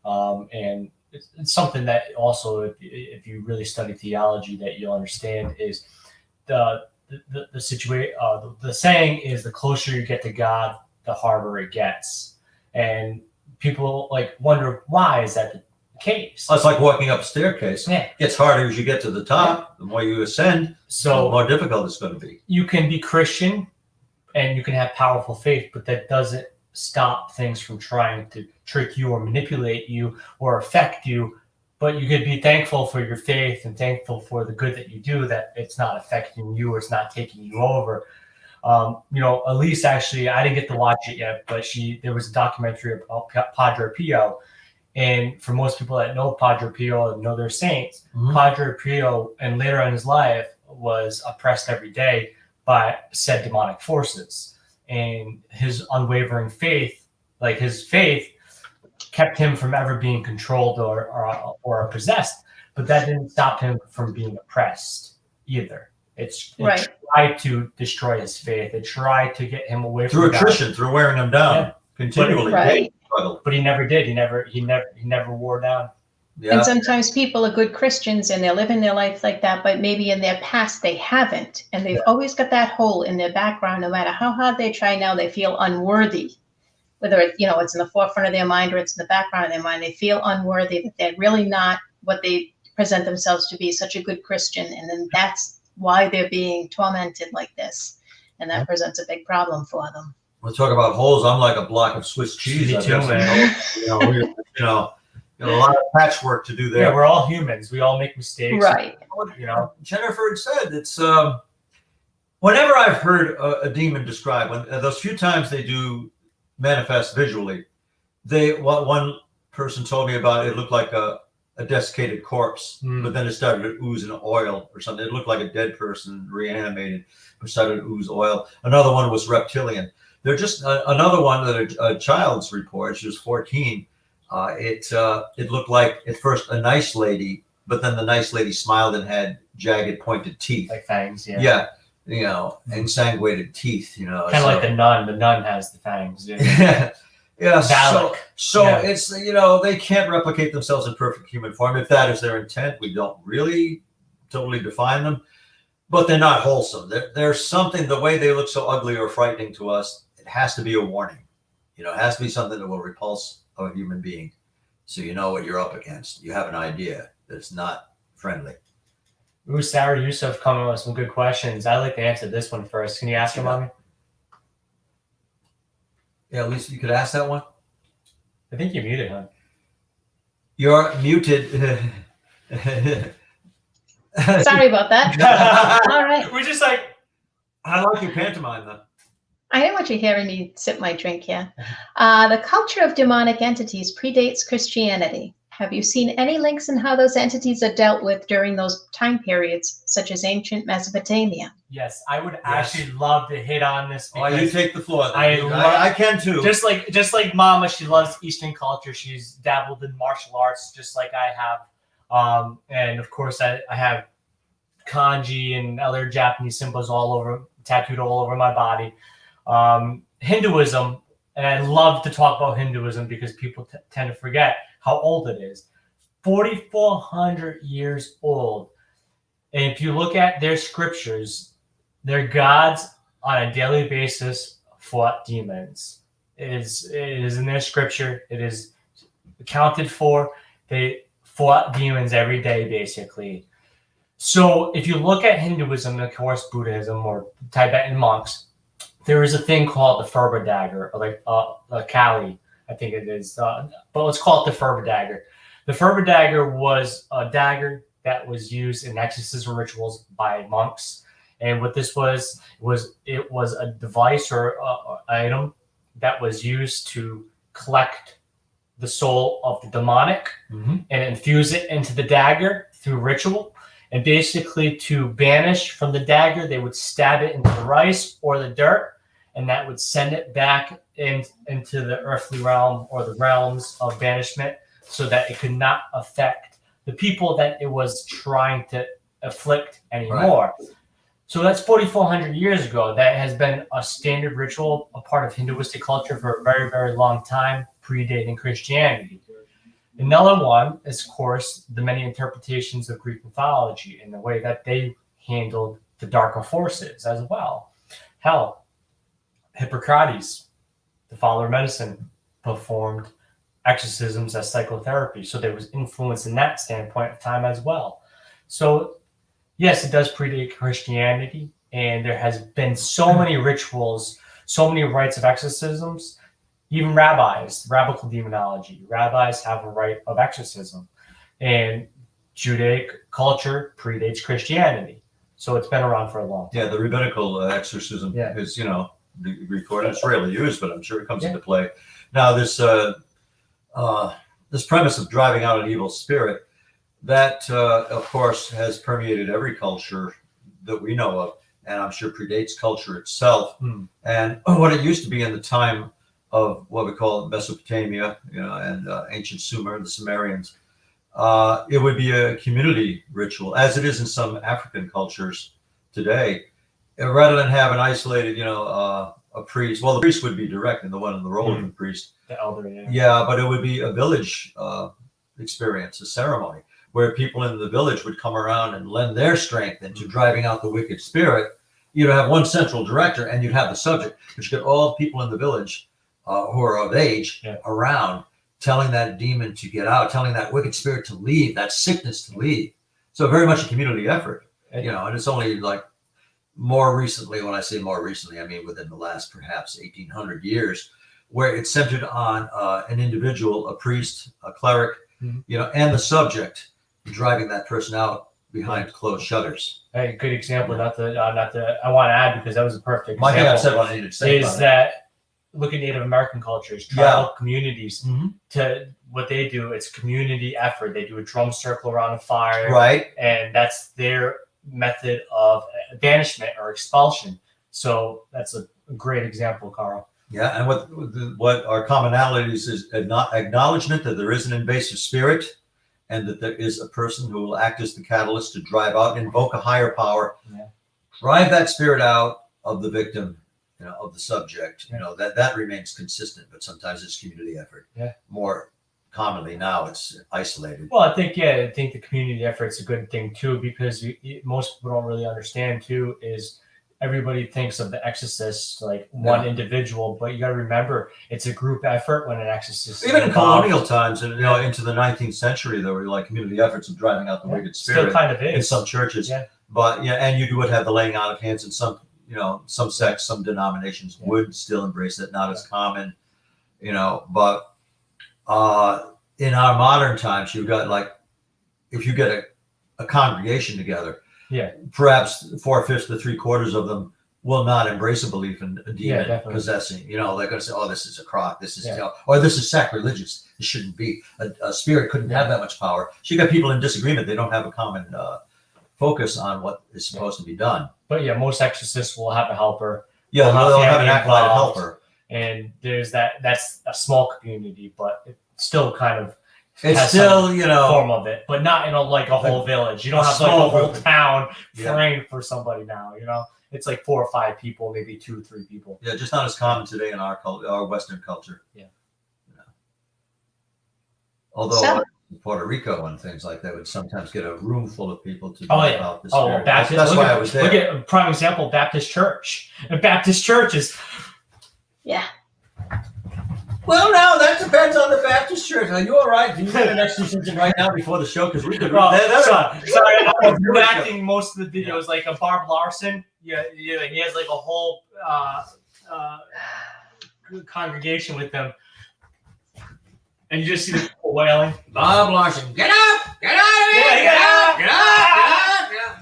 and it's something that also, if you really study theology, that you'll understand is the situation. The saying is, the closer you get to God, the harder it gets, and people wonder, why is that the case? It's like walking up a staircase. It gets harder as you get to the top. The more you ascend, the more difficult it's going to be. You can be Christian and you can have powerful faith, but that doesn't stop things from trying to trick you or manipulate you or affect you. But you could be thankful for your faith and thankful for the good that you do, that it's not affecting you or it's not taking you over. Elise actually, I didn't get to watch it yet, but there was a documentary about Padre Pio. And for most people that know Padre Pio and know their saints, Padre Pio, and later in his life, was oppressed every day by said demonic forces. And his unwavering faith, kept him from ever being controlled or possessed. But that didn't stop him from being oppressed either. It tried to destroy his faith. It tried to get him away from attrition, through wearing him down continually. But he never did. He never wore down. Yeah. And sometimes people are good Christians and they're living their life like that, but maybe in their past they haven't. And they've always got that hole in their background. No matter how hard they try now, they feel unworthy. Whether it's in the forefront of their mind or it's in the background of their mind, they feel unworthy, that they're really not what they present themselves to be, such a good Christian. And then that's why they're being tormented like this. And that presents a big problem for them. We'll talk about holes. I'm like a block of Swiss cheese. Me too, man. A lot of patchwork to do there. Yeah, we're all humans. We all make mistakes. Right. Jennifer had said it's whenever I've heard a demon described, when those few times they do manifest visually, one person told me about it looked like a desiccated corpse, but then it started to ooze an oil or something. It looked like a dead person reanimated, but started to ooze oil. Another one was reptilian. They're just another one that a child's report. She was 14. It looked like at first a nice lady, but then the nice lady smiled and had jagged, pointed teeth, like fangs. Yeah. Ensanguinated teeth. Kind of like the nun. The nun has the fangs. Yeah. Valak. So it's they can't replicate themselves in perfect human form. If that is their intent, we don't really totally define them, but they're not wholesome. There's something, the way they look so ugly or frightening to us, it has to be a warning. It has to be something that will repulse a human being, so you know what you're up against. You have an idea that it's not friendly. Ooh, Sarah Yusuf coming with some good questions. I'd like to answer this one first. Can you ask her, Mommy? Yeah, at least you could ask that one. I think you're muted, huh? You're muted. Sorry about that. All right. We're just like, I like your pantomime, though. I didn't want you hearing me sip my drink here. The culture of demonic entities predates Christianity. Have you seen any links in how those entities are dealt with during those time periods, such as ancient Mesopotamia? Yes, I would actually love to hit on this. Oh, you take the floor. I can too. Just like Mama, she loves Eastern culture. She's dabbled in martial arts, just like I have. And of course, I have kanji and other Japanese symbols tattooed all over my body. Hinduism, and I love to talk about Hinduism because people tend to forget how old it is. 4,400 years old. And if you look at their scriptures, their gods on a daily basis fought demons. It is in their scripture. It is accounted for. They fought demons every day, basically. So if you look at Hinduism, and of course Buddhism or Tibetan monks, there is a thing called the Ferber dagger, or like a Kali, I think it is. But let's call it the Ferber dagger. The Ferber dagger was a dagger that was used in exorcism rituals by monks. And what this was a device or item that was used to collect the soul of the demonic and infuse it into the dagger through ritual. And basically to banish from the dagger, they would stab it into the rice or the dirt, and that would send it back into the earthly realm or the realms of banishment so that it could not affect the people that it was trying to afflict anymore. Right. So that's 4,400 years ago. That has been a standard ritual, a part of Hinduistic culture for a very, very long time, predating Christianity. Another one is, of course, the many interpretations of Greek mythology and the way that they handled the darker forces as well. Hell, Hippocrates, the father of medicine, performed exorcisms as psychotherapy. So there was influence in that standpoint of time as well. So yes, it does predate Christianity, and there has been so many rituals, so many rites of exorcisms. Even rabbis, rabbinical demonology, rabbis have a rite of exorcism. And Judaic culture predates Christianity. So it's been around for a long time. Yeah, the rabbinical exorcism is, recorded. It's rarely used, but I'm sure it comes into play. Now, this premise of driving out an evil spirit, that, of course, has permeated every culture that we know of, and I'm sure predates culture itself. And what it used to be in the time of what we call Mesopotamia, and ancient Sumer, the Sumerians, it would be a community ritual, as it is in some African cultures today. Rather than have an isolated, a priest. Well, the priest would be direct, and the one in the role of the priest. The elder, yeah, but it would be a village experience, a ceremony, where people in the village would come around and lend their strength into driving out the wicked spirit. You'd have one central director, and you'd have the subject, which get all people in the village who are of age around, telling that demon to get out, telling that wicked spirit to leave, that sickness to leave. So very much a community effort, and it's only like more recently, when I say more recently, I mean within the last perhaps 1800 years, where it's centered on an individual, a priest, a cleric, and the subject driving that person out behind closed shutters. A good example, I want to add, because that was a perfect example. I think I said what I needed to say. Is that look at Native American cultures, tribal communities, to what they do, it's community effort. They do a drum circle around a fire. Right. And that's their method of banishment or expulsion. So that's a great example, Carl. Yeah, and what our commonalities is acknowledgement that there is an invasive spirit, and that there is a person who will act as the catalyst to drive out, invoke a higher power, drive that spirit out of the victim, of the subject. That remains consistent, but sometimes it's community effort. Yeah. More commonly now it's isolated. Well, I think the community effort's a good thing too, because most people don't really understand too is everybody thinks of the exorcist like one individual, but you got to remember it's a group effort when an exorcist. Even in colonial times, and into the 19th century, there were like community efforts of driving out the wicked spirit. Still kind of is in some churches. Yeah. But and you would have the laying out of hands in some, some sects, some denominations would still embrace it, not as common, but in our modern times, you've got like, if you get a congregation together, perhaps 4/5 to 3/4 of them will not embrace a belief in a demon possessing. They're going to say, "Oh, this is a crock. This is or this is sacrilegious. It shouldn't be. A spirit couldn't have that much power." So you got people in disagreement. They don't have a common focus on what is supposed to be done. But most exorcists will have a helper. Yeah, they'll have an acolyte helper. And there's that's a small community, but it's still kind of. It's still, form of it, but not in a whole village. You don't have like a whole town praying for somebody now. It's like 4 or 5 people, maybe 2 or 3 people. Yeah, just not as common today in our Western culture. Yeah. Although in Puerto Rico and things like that would sometimes get a room full of people to about the spirit. Baptist, that's why I was there. Look at a prime example, Baptist church. And Baptist churches. Yeah. Well, now that depends on the Baptist church. Are you all right? Do you get an exorcism right now before the show? Because we could. Sorry, I'm acting most of the videos like a Barb Larson. He has like a whole congregation with them, and you just see the people wailing. Bob Larson, get up! Get out of here! Get out! Get out! Get out!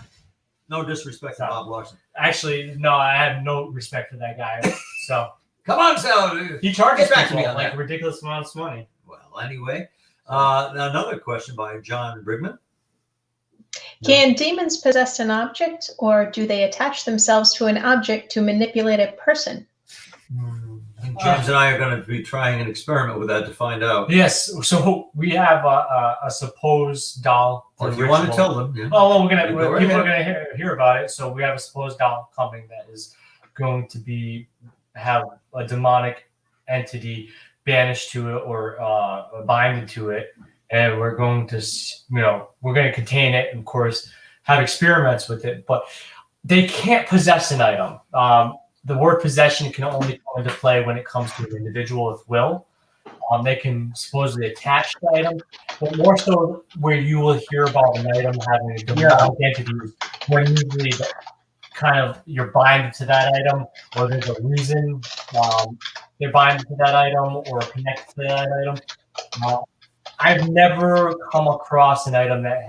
No disrespect to Bob Larson. Actually, no, I have no respect for that guy. So. Come on, Sal. He charges people like ridiculous amounts of money. Well, anyway, another question by John Brigman. Can demons possess an object, or do they attach themselves to an object to manipulate a person? James and I are going to be trying an experiment with that to find out. Yes. So we have a supposed doll. Or if you want to tell them. Yeah. Oh, well, people are going to hear about it. So we have a supposed doll coming that is going to have a demonic entity banished to it or binded to it, and we're going to contain it and of course have experiments with it, but they can't possess an item. The word possession can only come into play when it comes to an individual with will. They can supposedly attach the item, but more so where you will hear about an item having a demonic entity when usually you're binded to that item, or there's a reason they're binded to that item or connected to that item. I've never come across an item that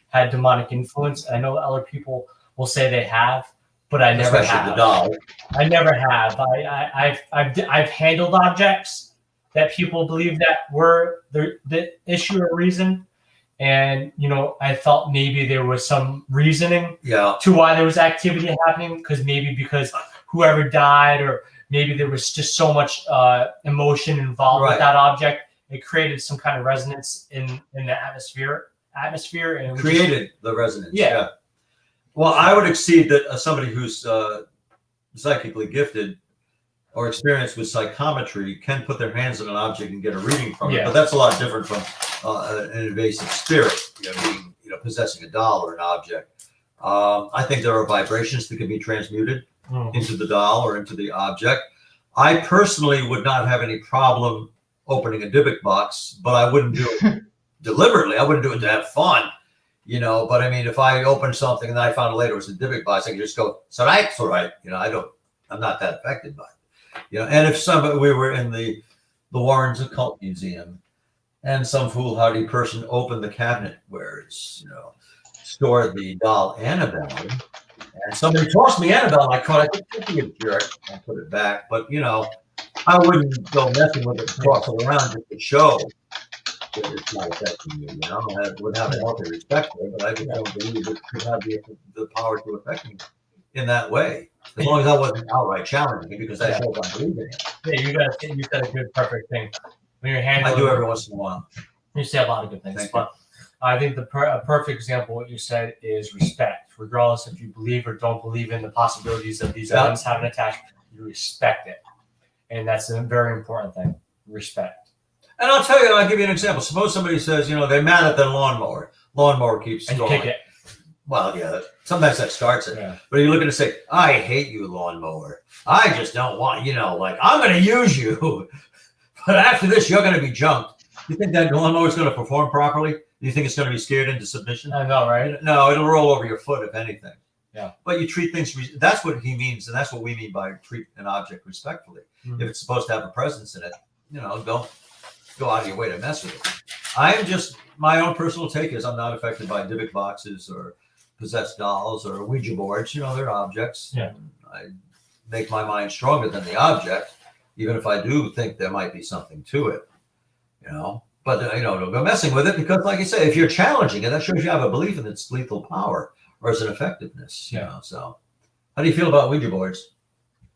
had demonic influence. I know other people will say they have, but I never Especially have. the doll. I never have. I've handled objects that people believe that were the issue or reason, and I felt maybe there was some reasoning to why there was activity happening, because whoever died, or maybe there was just so much emotion involved with that object. It created some kind of resonance in the atmosphere, and Created the resonance. Yeah. Well, I would exceed that somebody who's psychically gifted or experienced with psychometry can put their hands on an object and get a reading from it. But that's a lot different from an invasive spirit, being, possessing a doll or an object. I think there are vibrations that can be transmuted into the doll or into the object. I personally would not have any problem opening a Dybbuk box, but I wouldn't do it deliberately. I wouldn't do it to have fun, but I mean, if I opened something and I found later it was a Dybbuk box, I could just go, it's all right. I'm not that affected by it. And if we were in the Warrens Occult Museum and some foolhardy person opened the cabinet where it's, stored the doll Annabelle, and somebody tossed me Annabelle, and I caught it, I think it's jerk, and put it back. But, I wouldn't go messing with it, toss it around just to show that it's not affecting you. I would have a healthy respect for it, but I just don't believe it could have the power to affect me in that way. As long as I wasn't outright challenging it, because that shows I believe in it. Yeah, you said a good, perfect thing. When you're handling, I do every once in a while. You say a lot of good things, but I think a perfect example of what you said is respect. Regardless if you believe or don't believe in the possibilities of these items having attachment, you respect it. And that's a very important thing, respect. And I'll tell you, I'll give you an example. Suppose somebody says, they're mad at the lawnmower. Lawnmower keeps going. And you kick it. Well, yeah, sometimes that starts it. Yeah. But you're looking to say, I hate you, lawnmower. I just don't want, I'm going to use you. But after this, you're going to be junked. You think that lawnmower is going to perform properly? Do you think it's going to be scared into submission? I know, right? No, it'll roll over your foot, if anything. Yeah. But you treat things, that's what he means, and that's what we mean by treat an object respectfully. Mm-hmm. If it's supposed to have a presence in it, don't go out of your way to mess with it. My own personal take is I'm not affected by Dybbuk boxes or possessed dolls or Ouija boards. They're objects. Yeah. I make my mind stronger than the object, even if I do think there might be something to it, But, don't go messing with it, because, like you say, if you're challenging it, that shows you have a belief in its lethal power or its effectiveness, So how do you feel about Ouija boards?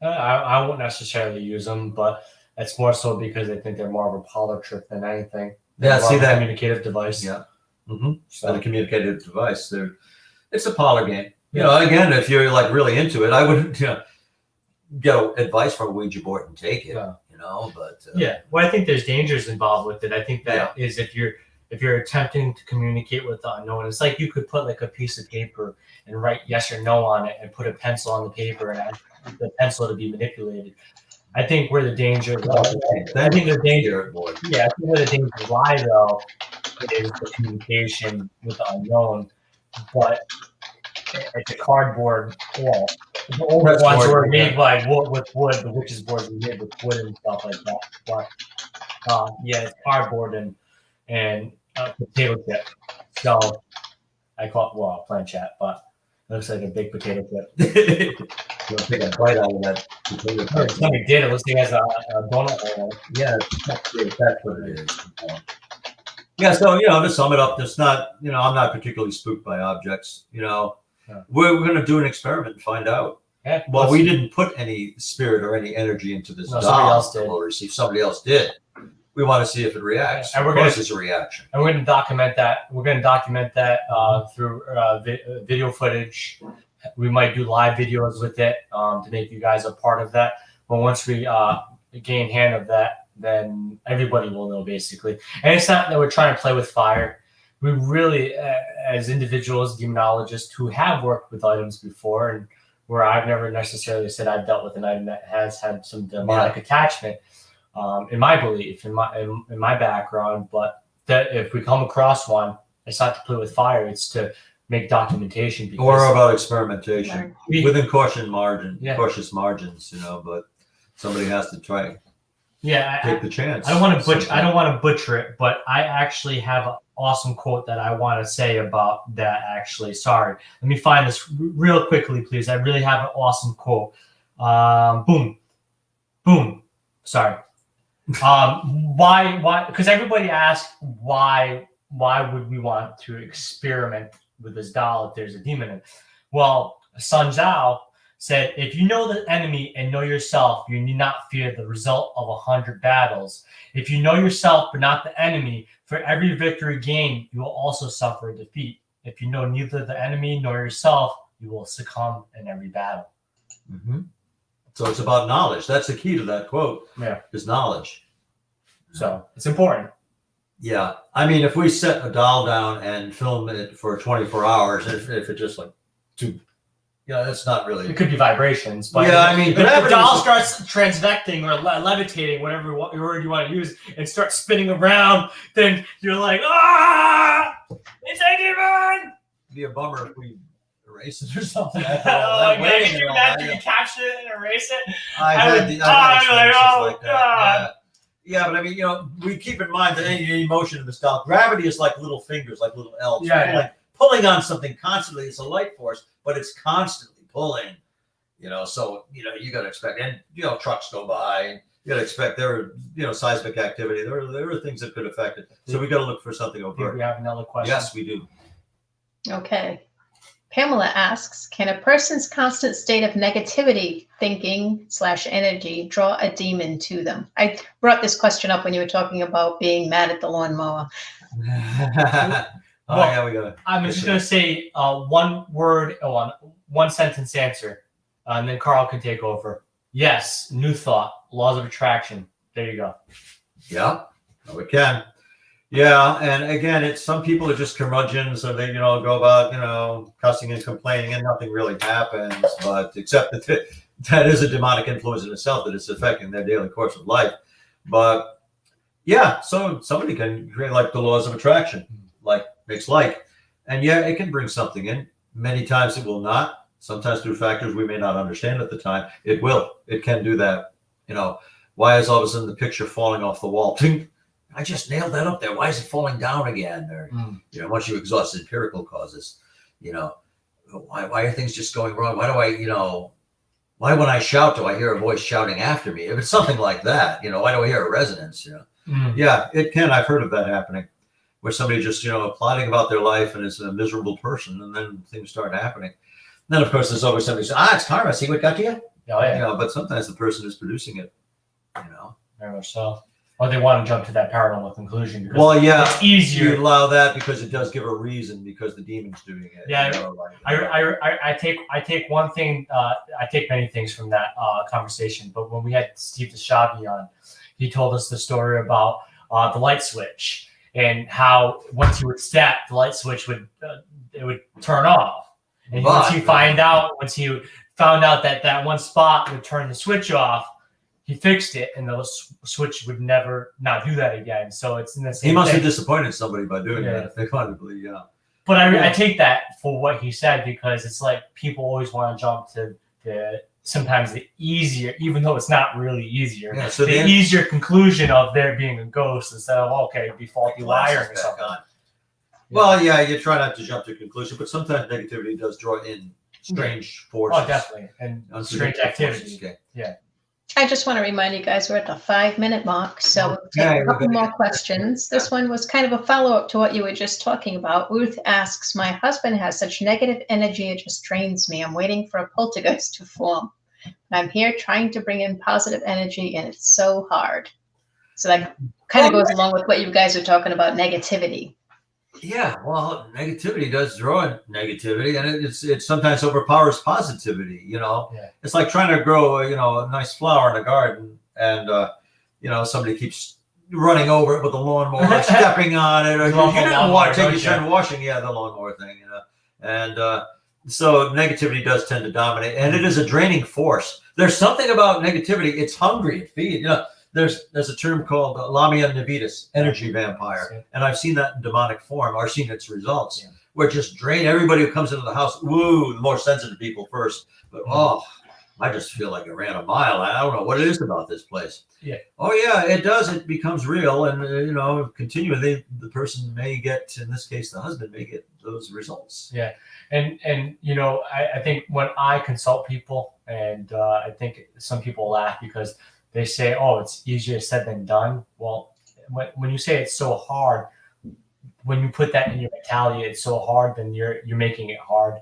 I won't necessarily use them, but it's more so because I think they're more of a parlor trick than anything. Yeah, see that communicative device. Yeah. Mm-hmm. So the communicative device, it's a parlor game. Again, if you're really into it, I wouldn't get advice from a Ouija board and take it. Yeah. But well, I think there's dangers involved with it. I think that is if you're attempting to communicate with the unknown, it's like you could put a piece of paper and write yes or no on it, and put a pencil on the paper and ask the pencil to be manipulated. I think where the danger, I think the danger lie though is the communication with the unknown. But it's a cardboard wall. The older ones were made by wood, with wood. The witches' boards were made with wood and stuff like that. But it's cardboard and potato chip. So I call it planchette, but it looks like a big potato chip. You'll take a bite out of that potato chip. Somebody did. It looks like it has a donut hole. Yeah, that's what it is. Yeah, so to sum it up, it's not I'm not particularly spooked by objects. We're going to do an experiment and find out. Yeah, well, we didn't put any spirit or any energy into this doll. Somebody else did. We'll receive. Somebody else did. We want to see if it reacts. And of course, it's a reaction. And we're going to document that. We're going to document that through video footage. We might do live videos with it to make you guys a part of that. But once we gain hand of that, then everybody will know, basically. And it's not that we're trying to play with fire. We really, as individuals, demonologists who have worked with items before, and where I've never necessarily said I've dealt with an item that has had some demonic attachment, in my belief, in my background, but that if we come across one, it's not to play with fire; it's to make documentation. Or about experimentation within cautious margins, But somebody has to try Yeah, take the chance. I don't want to butcher it, but I actually have an awesome quote that I want to say about that. Actually, sorry. Let me find this real quickly, please. I really have an awesome quote. Boom. Sorry. Why? Because everybody asks why would we want to experiment with this doll if there's a demon in it? Well, Sun Zhao said, if you know the enemy and know yourself, you need not fear the result of 100 battles. If you know yourself but not the enemy, for every victory gained, you will also suffer a defeat. If you know neither the enemy nor yourself, you will succumb in every battle. Mm-hmm. So it's about knowledge. That's the key to that quote. Yeah, is knowledge. So it's important. Yeah, I mean, if we set a doll down and film it for 24 hours, if it just like too. Yeah, that's not really. It could be vibrations, but yeah, I mean, if the doll starts transvecting or levitating, whatever word you want to use, and starts spinning around, then you're like, it's a demon. It'd be a bummer if we erase it or something. Can you capture it and erase it? I've had experiences like that. Yeah, but I mean, we keep in mind that any emotion in this doll, gravity is like little fingers, like little elves. Pulling on something constantly. It's a light force, but it's constantly pulling, so, you got to expect, and, trucks go by, and you got to expect there are, seismic activity. There are things that could affect it. So we got to look for something over. Do we have another question? Yes, we do. Okay. Pamela asks, can a person's constant state of negativity, thinking/energy draw a demon to them? I brought this question up when you were talking about being mad at the lawnmower. Yeah, we got it. I'm just going to say one word, one sentence answer, and then Carl can take over. Yes, new thought, laws of attraction. There you go. Yeah, we can. Yeah, and again, it's some people are just curmudgeons, so they go about cussing and complaining, and nothing really happens. But except that is a demonic influence in itself that is affecting their daily course of life. But yeah, so somebody can create like the laws of attraction, like makes like, and yeah, it can bring something in. Many times it will not. Sometimes through factors we may not understand at the time. It will. It can do that. Why is all of a sudden the picture falling off the wall? I just nailed that up there. Why is it falling down again? Or once you exhaust empirical causes, why are things just going wrong? Why do why when I shout do I hear a voice shouting after me? If it's something like that, why do I hear a resonance? Yeah, it can. I've heard of that happening, where somebody just plotting about their life and is a miserable person, and then things start happening. And then of course there's always somebody saying, it's karma. See what got to you? Oh yeah. But sometimes the person is producing it. Very much so. Or they want to jump to that paranormal conclusion. Well, yeah, it's easier. You allow that because it does give a reason, because the demon's doing it. Yeah, I take one thing. I take many things from that conversation. But when we had Steve Deshavi on, he told us the story about the light switch and how once you would step, the light switch would turn off. And once he found out that one spot would turn the switch off, he fixed it, and the switch would never not do that again. So it's in the same. He must have disappointed somebody by doing that. If they wanted to believe, But I take that for what he said, because it's like people always want to jump to sometimes the easier, even though it's not really easier. Yeah, so the easier conclusion of there being a ghost instead of be faulty wiring or something. Well, yeah, you try not to jump to conclusion, but sometimes negativity does draw in strange forces. Oh, definitely, and strange activity. Yeah. I just want to remind you guys we're at the 5-minute mark, so we'll take a couple more questions. This one was kind of a follow-up to what you were just talking about. Ruth asks, my husband has such negative energy, it just drains me. I'm waiting for a poltergeist to form. I'm here trying to bring in positive energy, and it's so hard. So that kind of goes along with what you guys are talking about, negativity. Yeah, well, negativity does draw in negativity, and it sometimes overpowers positivity. It's like trying to grow a nice flower in a garden, and somebody keeps running over it with a lawnmower, stepping on it, or you didn't want to take your turn washing. Yeah, the lawnmower thing, and so negativity does tend to dominate, and it is a draining force. There's something about negativity; it's hungry, it feeds. There's a term called Lamia nivitas, energy vampire, and I've seen that in demonic form, or seen its results, where it just drain everybody who comes into the house. Woo, the more sensitive people first, but I just feel like I ran a mile. I don't know what it is about this place. Yeah. Oh yeah, it does. It becomes real, and continually the person may get, in this case, the husband may get those results. Yeah, and I think when I consult people, and I think some people laugh because they say, "Oh, it's easier said than done." Well, when you say it's so hard, when you put that in your mentality, it's so hard, then you're making it hard.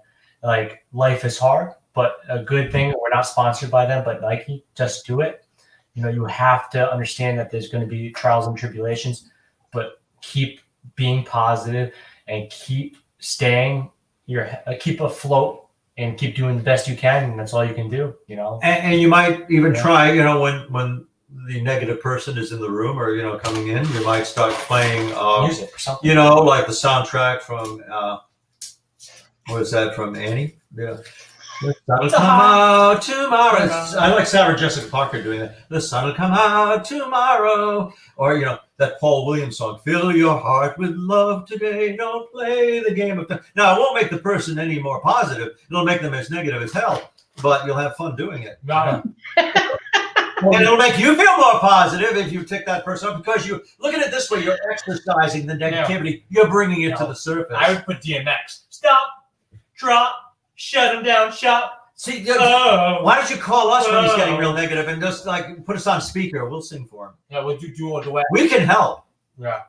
Like, life is hard, but a good thing. We're not sponsored by them, but Nike, just do it. You have to understand that there's going to be trials and tribulations, but keep being positive and keep keep afloat and keep doing the best you can. And that's all you can do, And you might even try, when the negative person is in the room or, coming in, you might start playing music or something. Like the soundtrack from, what is that, from Annie? Yeah. The sun will come out tomorrow. I like Sarah Jessica Parker doing that. The sun will come out tomorrow. Or, that Paul Williams song, fill your heart with love today. Don't play the game of time. Now, it won't make the person any more positive. It'll make them as negative as hell. But you'll have fun doing it. No. And it'll make you feel more positive if you take that person up, because you look at it this way: you're exercising the negativity. You're bringing it to the surface. I would put DMX. Stop, drop, shut him down, shop. See, why don't you call us when he's getting real negative and just put us on speaker? We'll sing for him. Yeah, we'll do a duet. We can help. Yeah.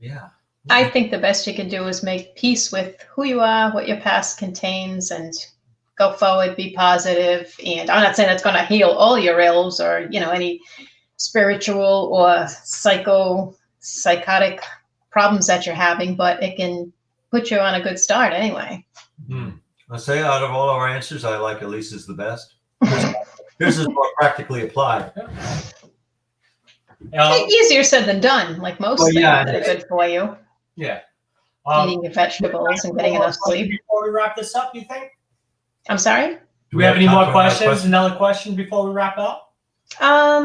Yeah. I think the best you can do is make peace with who you are, what your past contains, and go forward, be positive. And I'm not saying that's going to heal all your ills or, any spiritual or psychotic problems that you're having, but it can put you on a good start anyway. I say, out of all our answers, I like Elise's the best. Yours is more practically applied. Easier said than done, like most things that are good for you. Yeah. Eating your vegetables and getting enough sleep. Before we wrap this up, you think? I'm sorry? Do we have any more questions? Another question before we wrap up? Let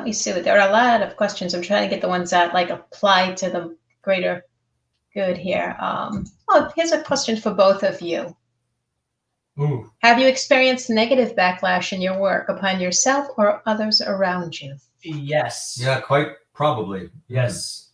me see. There are a lot of questions. I'm trying to get the ones that apply to the greater good here. Here's a question for both of you. Ooh. Have you experienced negative backlash in your work upon yourself or others around you? Yes. Yeah, quite probably. Yes.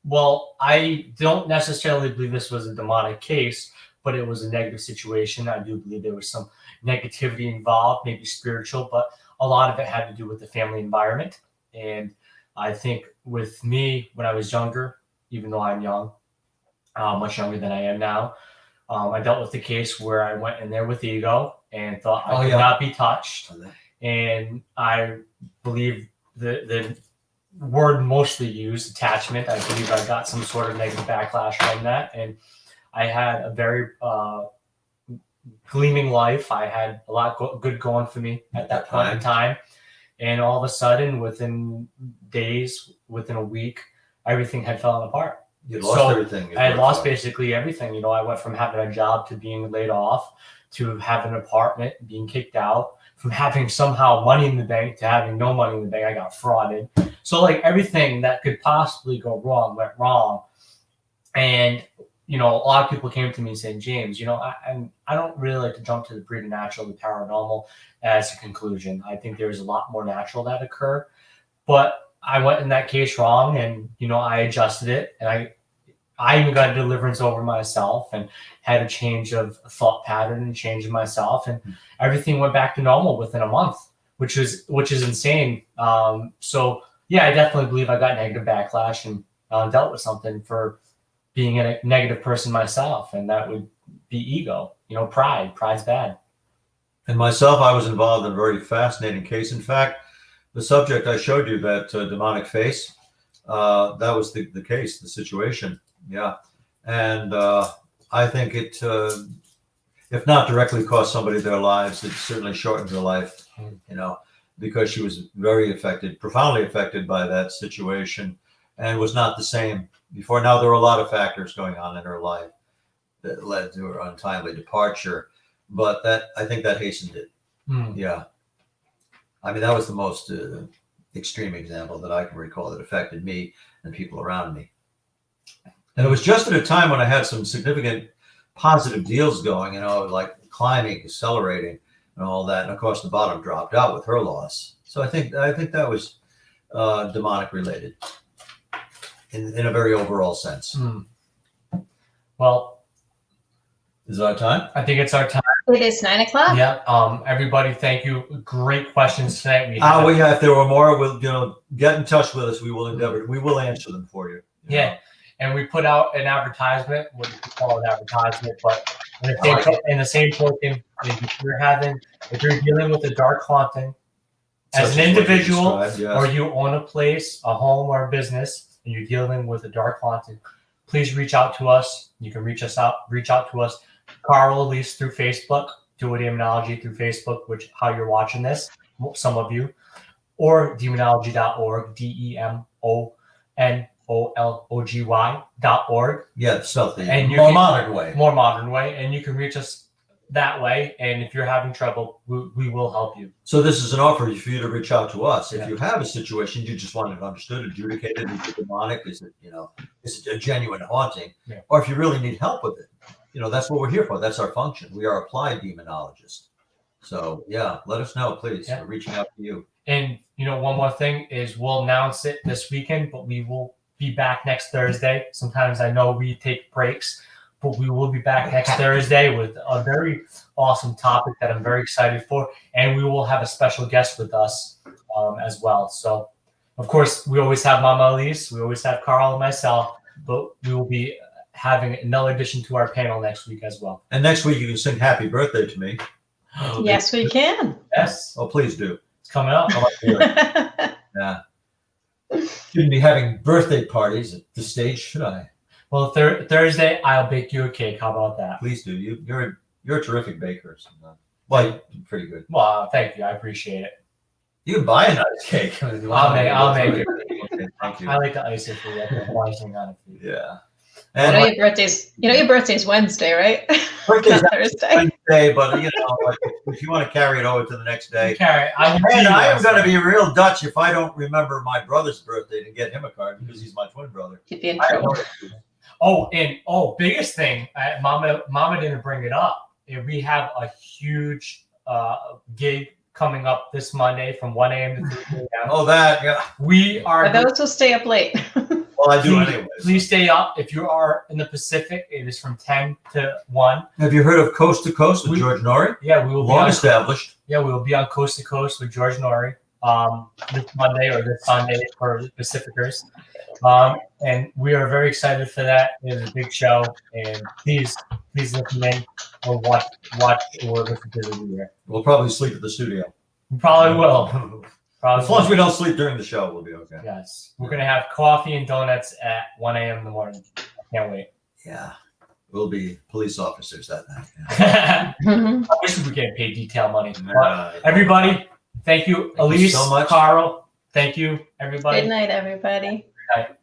Well, I don't necessarily believe this was a demonic case, but it was a negative situation. I do believe there was some negativity involved, maybe spiritual, but a lot of it had to do with the family environment. And I think with me, when I was younger, even though I'm young, much younger than I am now, I dealt with the case where I went in there with ego and thought I could not be touched. And I believe the word mostly used, attachment, I believe I got some sort of negative backlash from that. And I had a very gleaming life. I had a lot good going for me at that point in time. And all of a sudden, within days, within a week, everything had fallen apart. You lost everything. I had lost basically everything. I went from having a job to being laid off, to having an apartment, being kicked out, from having somehow money in the bank to having no money in the bank. I got frauded. So everything that could possibly go wrong went wrong. And a lot of people came to me saying, James, I don't really like to jump to the preternatural, the paranormal as a conclusion. I think there's a lot more natural that occur. But I went in that case wrong, and, I adjusted it. And I even got a deliverance over myself and had a change of thought pattern and change in myself. And everything went back to normal within a month, which is insane. So, yeah, I definitely believe I got negative backlash and dealt with something for being a negative person myself, and that would be ego, pride. Pride's bad. And myself, I was involved in a very fascinating case. In fact, the subject I showed you, that demonic face, that was the case, the situation. Yeah. And I think it, if not directly cost somebody their lives, it certainly shortened her life, because she was very affected, profoundly affected by that situation, and was not the same before. Now, there were a lot of factors going on in her life that led to her untimely departure, but I think that hastened it. Yeah. I mean, that was the most extreme example that I can recall that affected me and people around me. And it was just at a time when I had some significant positive deals going, like climbing, accelerating. and all that. And of course, the bottom dropped out with her loss. So I think that was demonic related in a very overall sense. Well, is it our time? I think it's our time. It is 9 o'clock. Yeah. Everybody, thank you. Great questions tonight. If there were more, we'll get in touch with us. We will endeavor. We will answer them for you. Yeah. And we put out an advertisement. What do you call an advertisement? But in the same token, if you're dealing with a dark haunting as an individual, or you own a place, a home, or a business, and you're dealing with a dark haunting, please reach out to us. You can reach out to us. Carl, at least through Facebook, Duo Demonology through Facebook, which how you're watching this, some of you, or demonology.org, demonology.org. Yeah, so and more modern way. And you can reach us that way. And if you're having trouble, we will help you. So this is an offer for you to reach out to us. If you have a situation you just want it understood, adjudicated, is it demonic? Is it, is it a genuine haunting? Yeah. Or if you really need help with it, that's what we're here for. That's our function. We are applied demonologists. So yeah, let us know, please. Yeah. We're reaching out to you. And one more thing is we'll announce it this weekend, but we will be back next Thursday. Sometimes I know we take breaks, but we will be back next Thursday with a very awesome topic that I'm very excited for. And we will have a special guest with us as well. So, of course, we always have Mama Elise. We always have Carl and myself, but we will be having another addition to our panel next week as well. And next week you can sing happy birthday to me. Yes, we can. Yes. Oh, please do. It's coming up. Yeah. Shouldn't be having birthday parties at the stage, should I? Well, Thursday, I'll bake you a cake. How about that? Please do. You're a terrific baker. So, well, pretty good. Well, thank you. I appreciate it. You can buy a nice cake. I'll make it. Okay, thank you. I like to ice it for you. On it for you. Yeah. And your birthday's Wednesday, right? Birthday's Not Thursday. Wednesday, but if you want to carry it over to the next day. I am going to be real Dutch if I don't remember my brother's birthday to get him a card because he's my twin brother. You'd be in trouble. Biggest thing, Mama didn't bring it up. We have a huge gig coming up this Monday from 1 a.m. to 3 a.m. Oh, that, yeah. We are. For those who stay up late. Well, I do anyway. Please stay up. If you are in the Pacific, it is from 10 to 1. Have you heard of Coast to Coast with George Norrie? Yeah, we will be established. Yeah, we will be on Coast to Coast with George Norrie this Monday or this Sunday for Pacificers. And we are very excited for that. It is a big show. And please listen in or watch or listen to the video. We'll probably sleep at the studio. We probably will. As long as we don't sleep during the show, we'll be okay. Yes. We're going to have coffee and donuts at 1 a.m. in the morning. I can't wait. Yeah. We'll be police officers that night. Yeah. I wish we were getting paid detail money. But everybody, thank you. Elise, so much. Carl, thank you, everybody. Good night, everybody. Good night.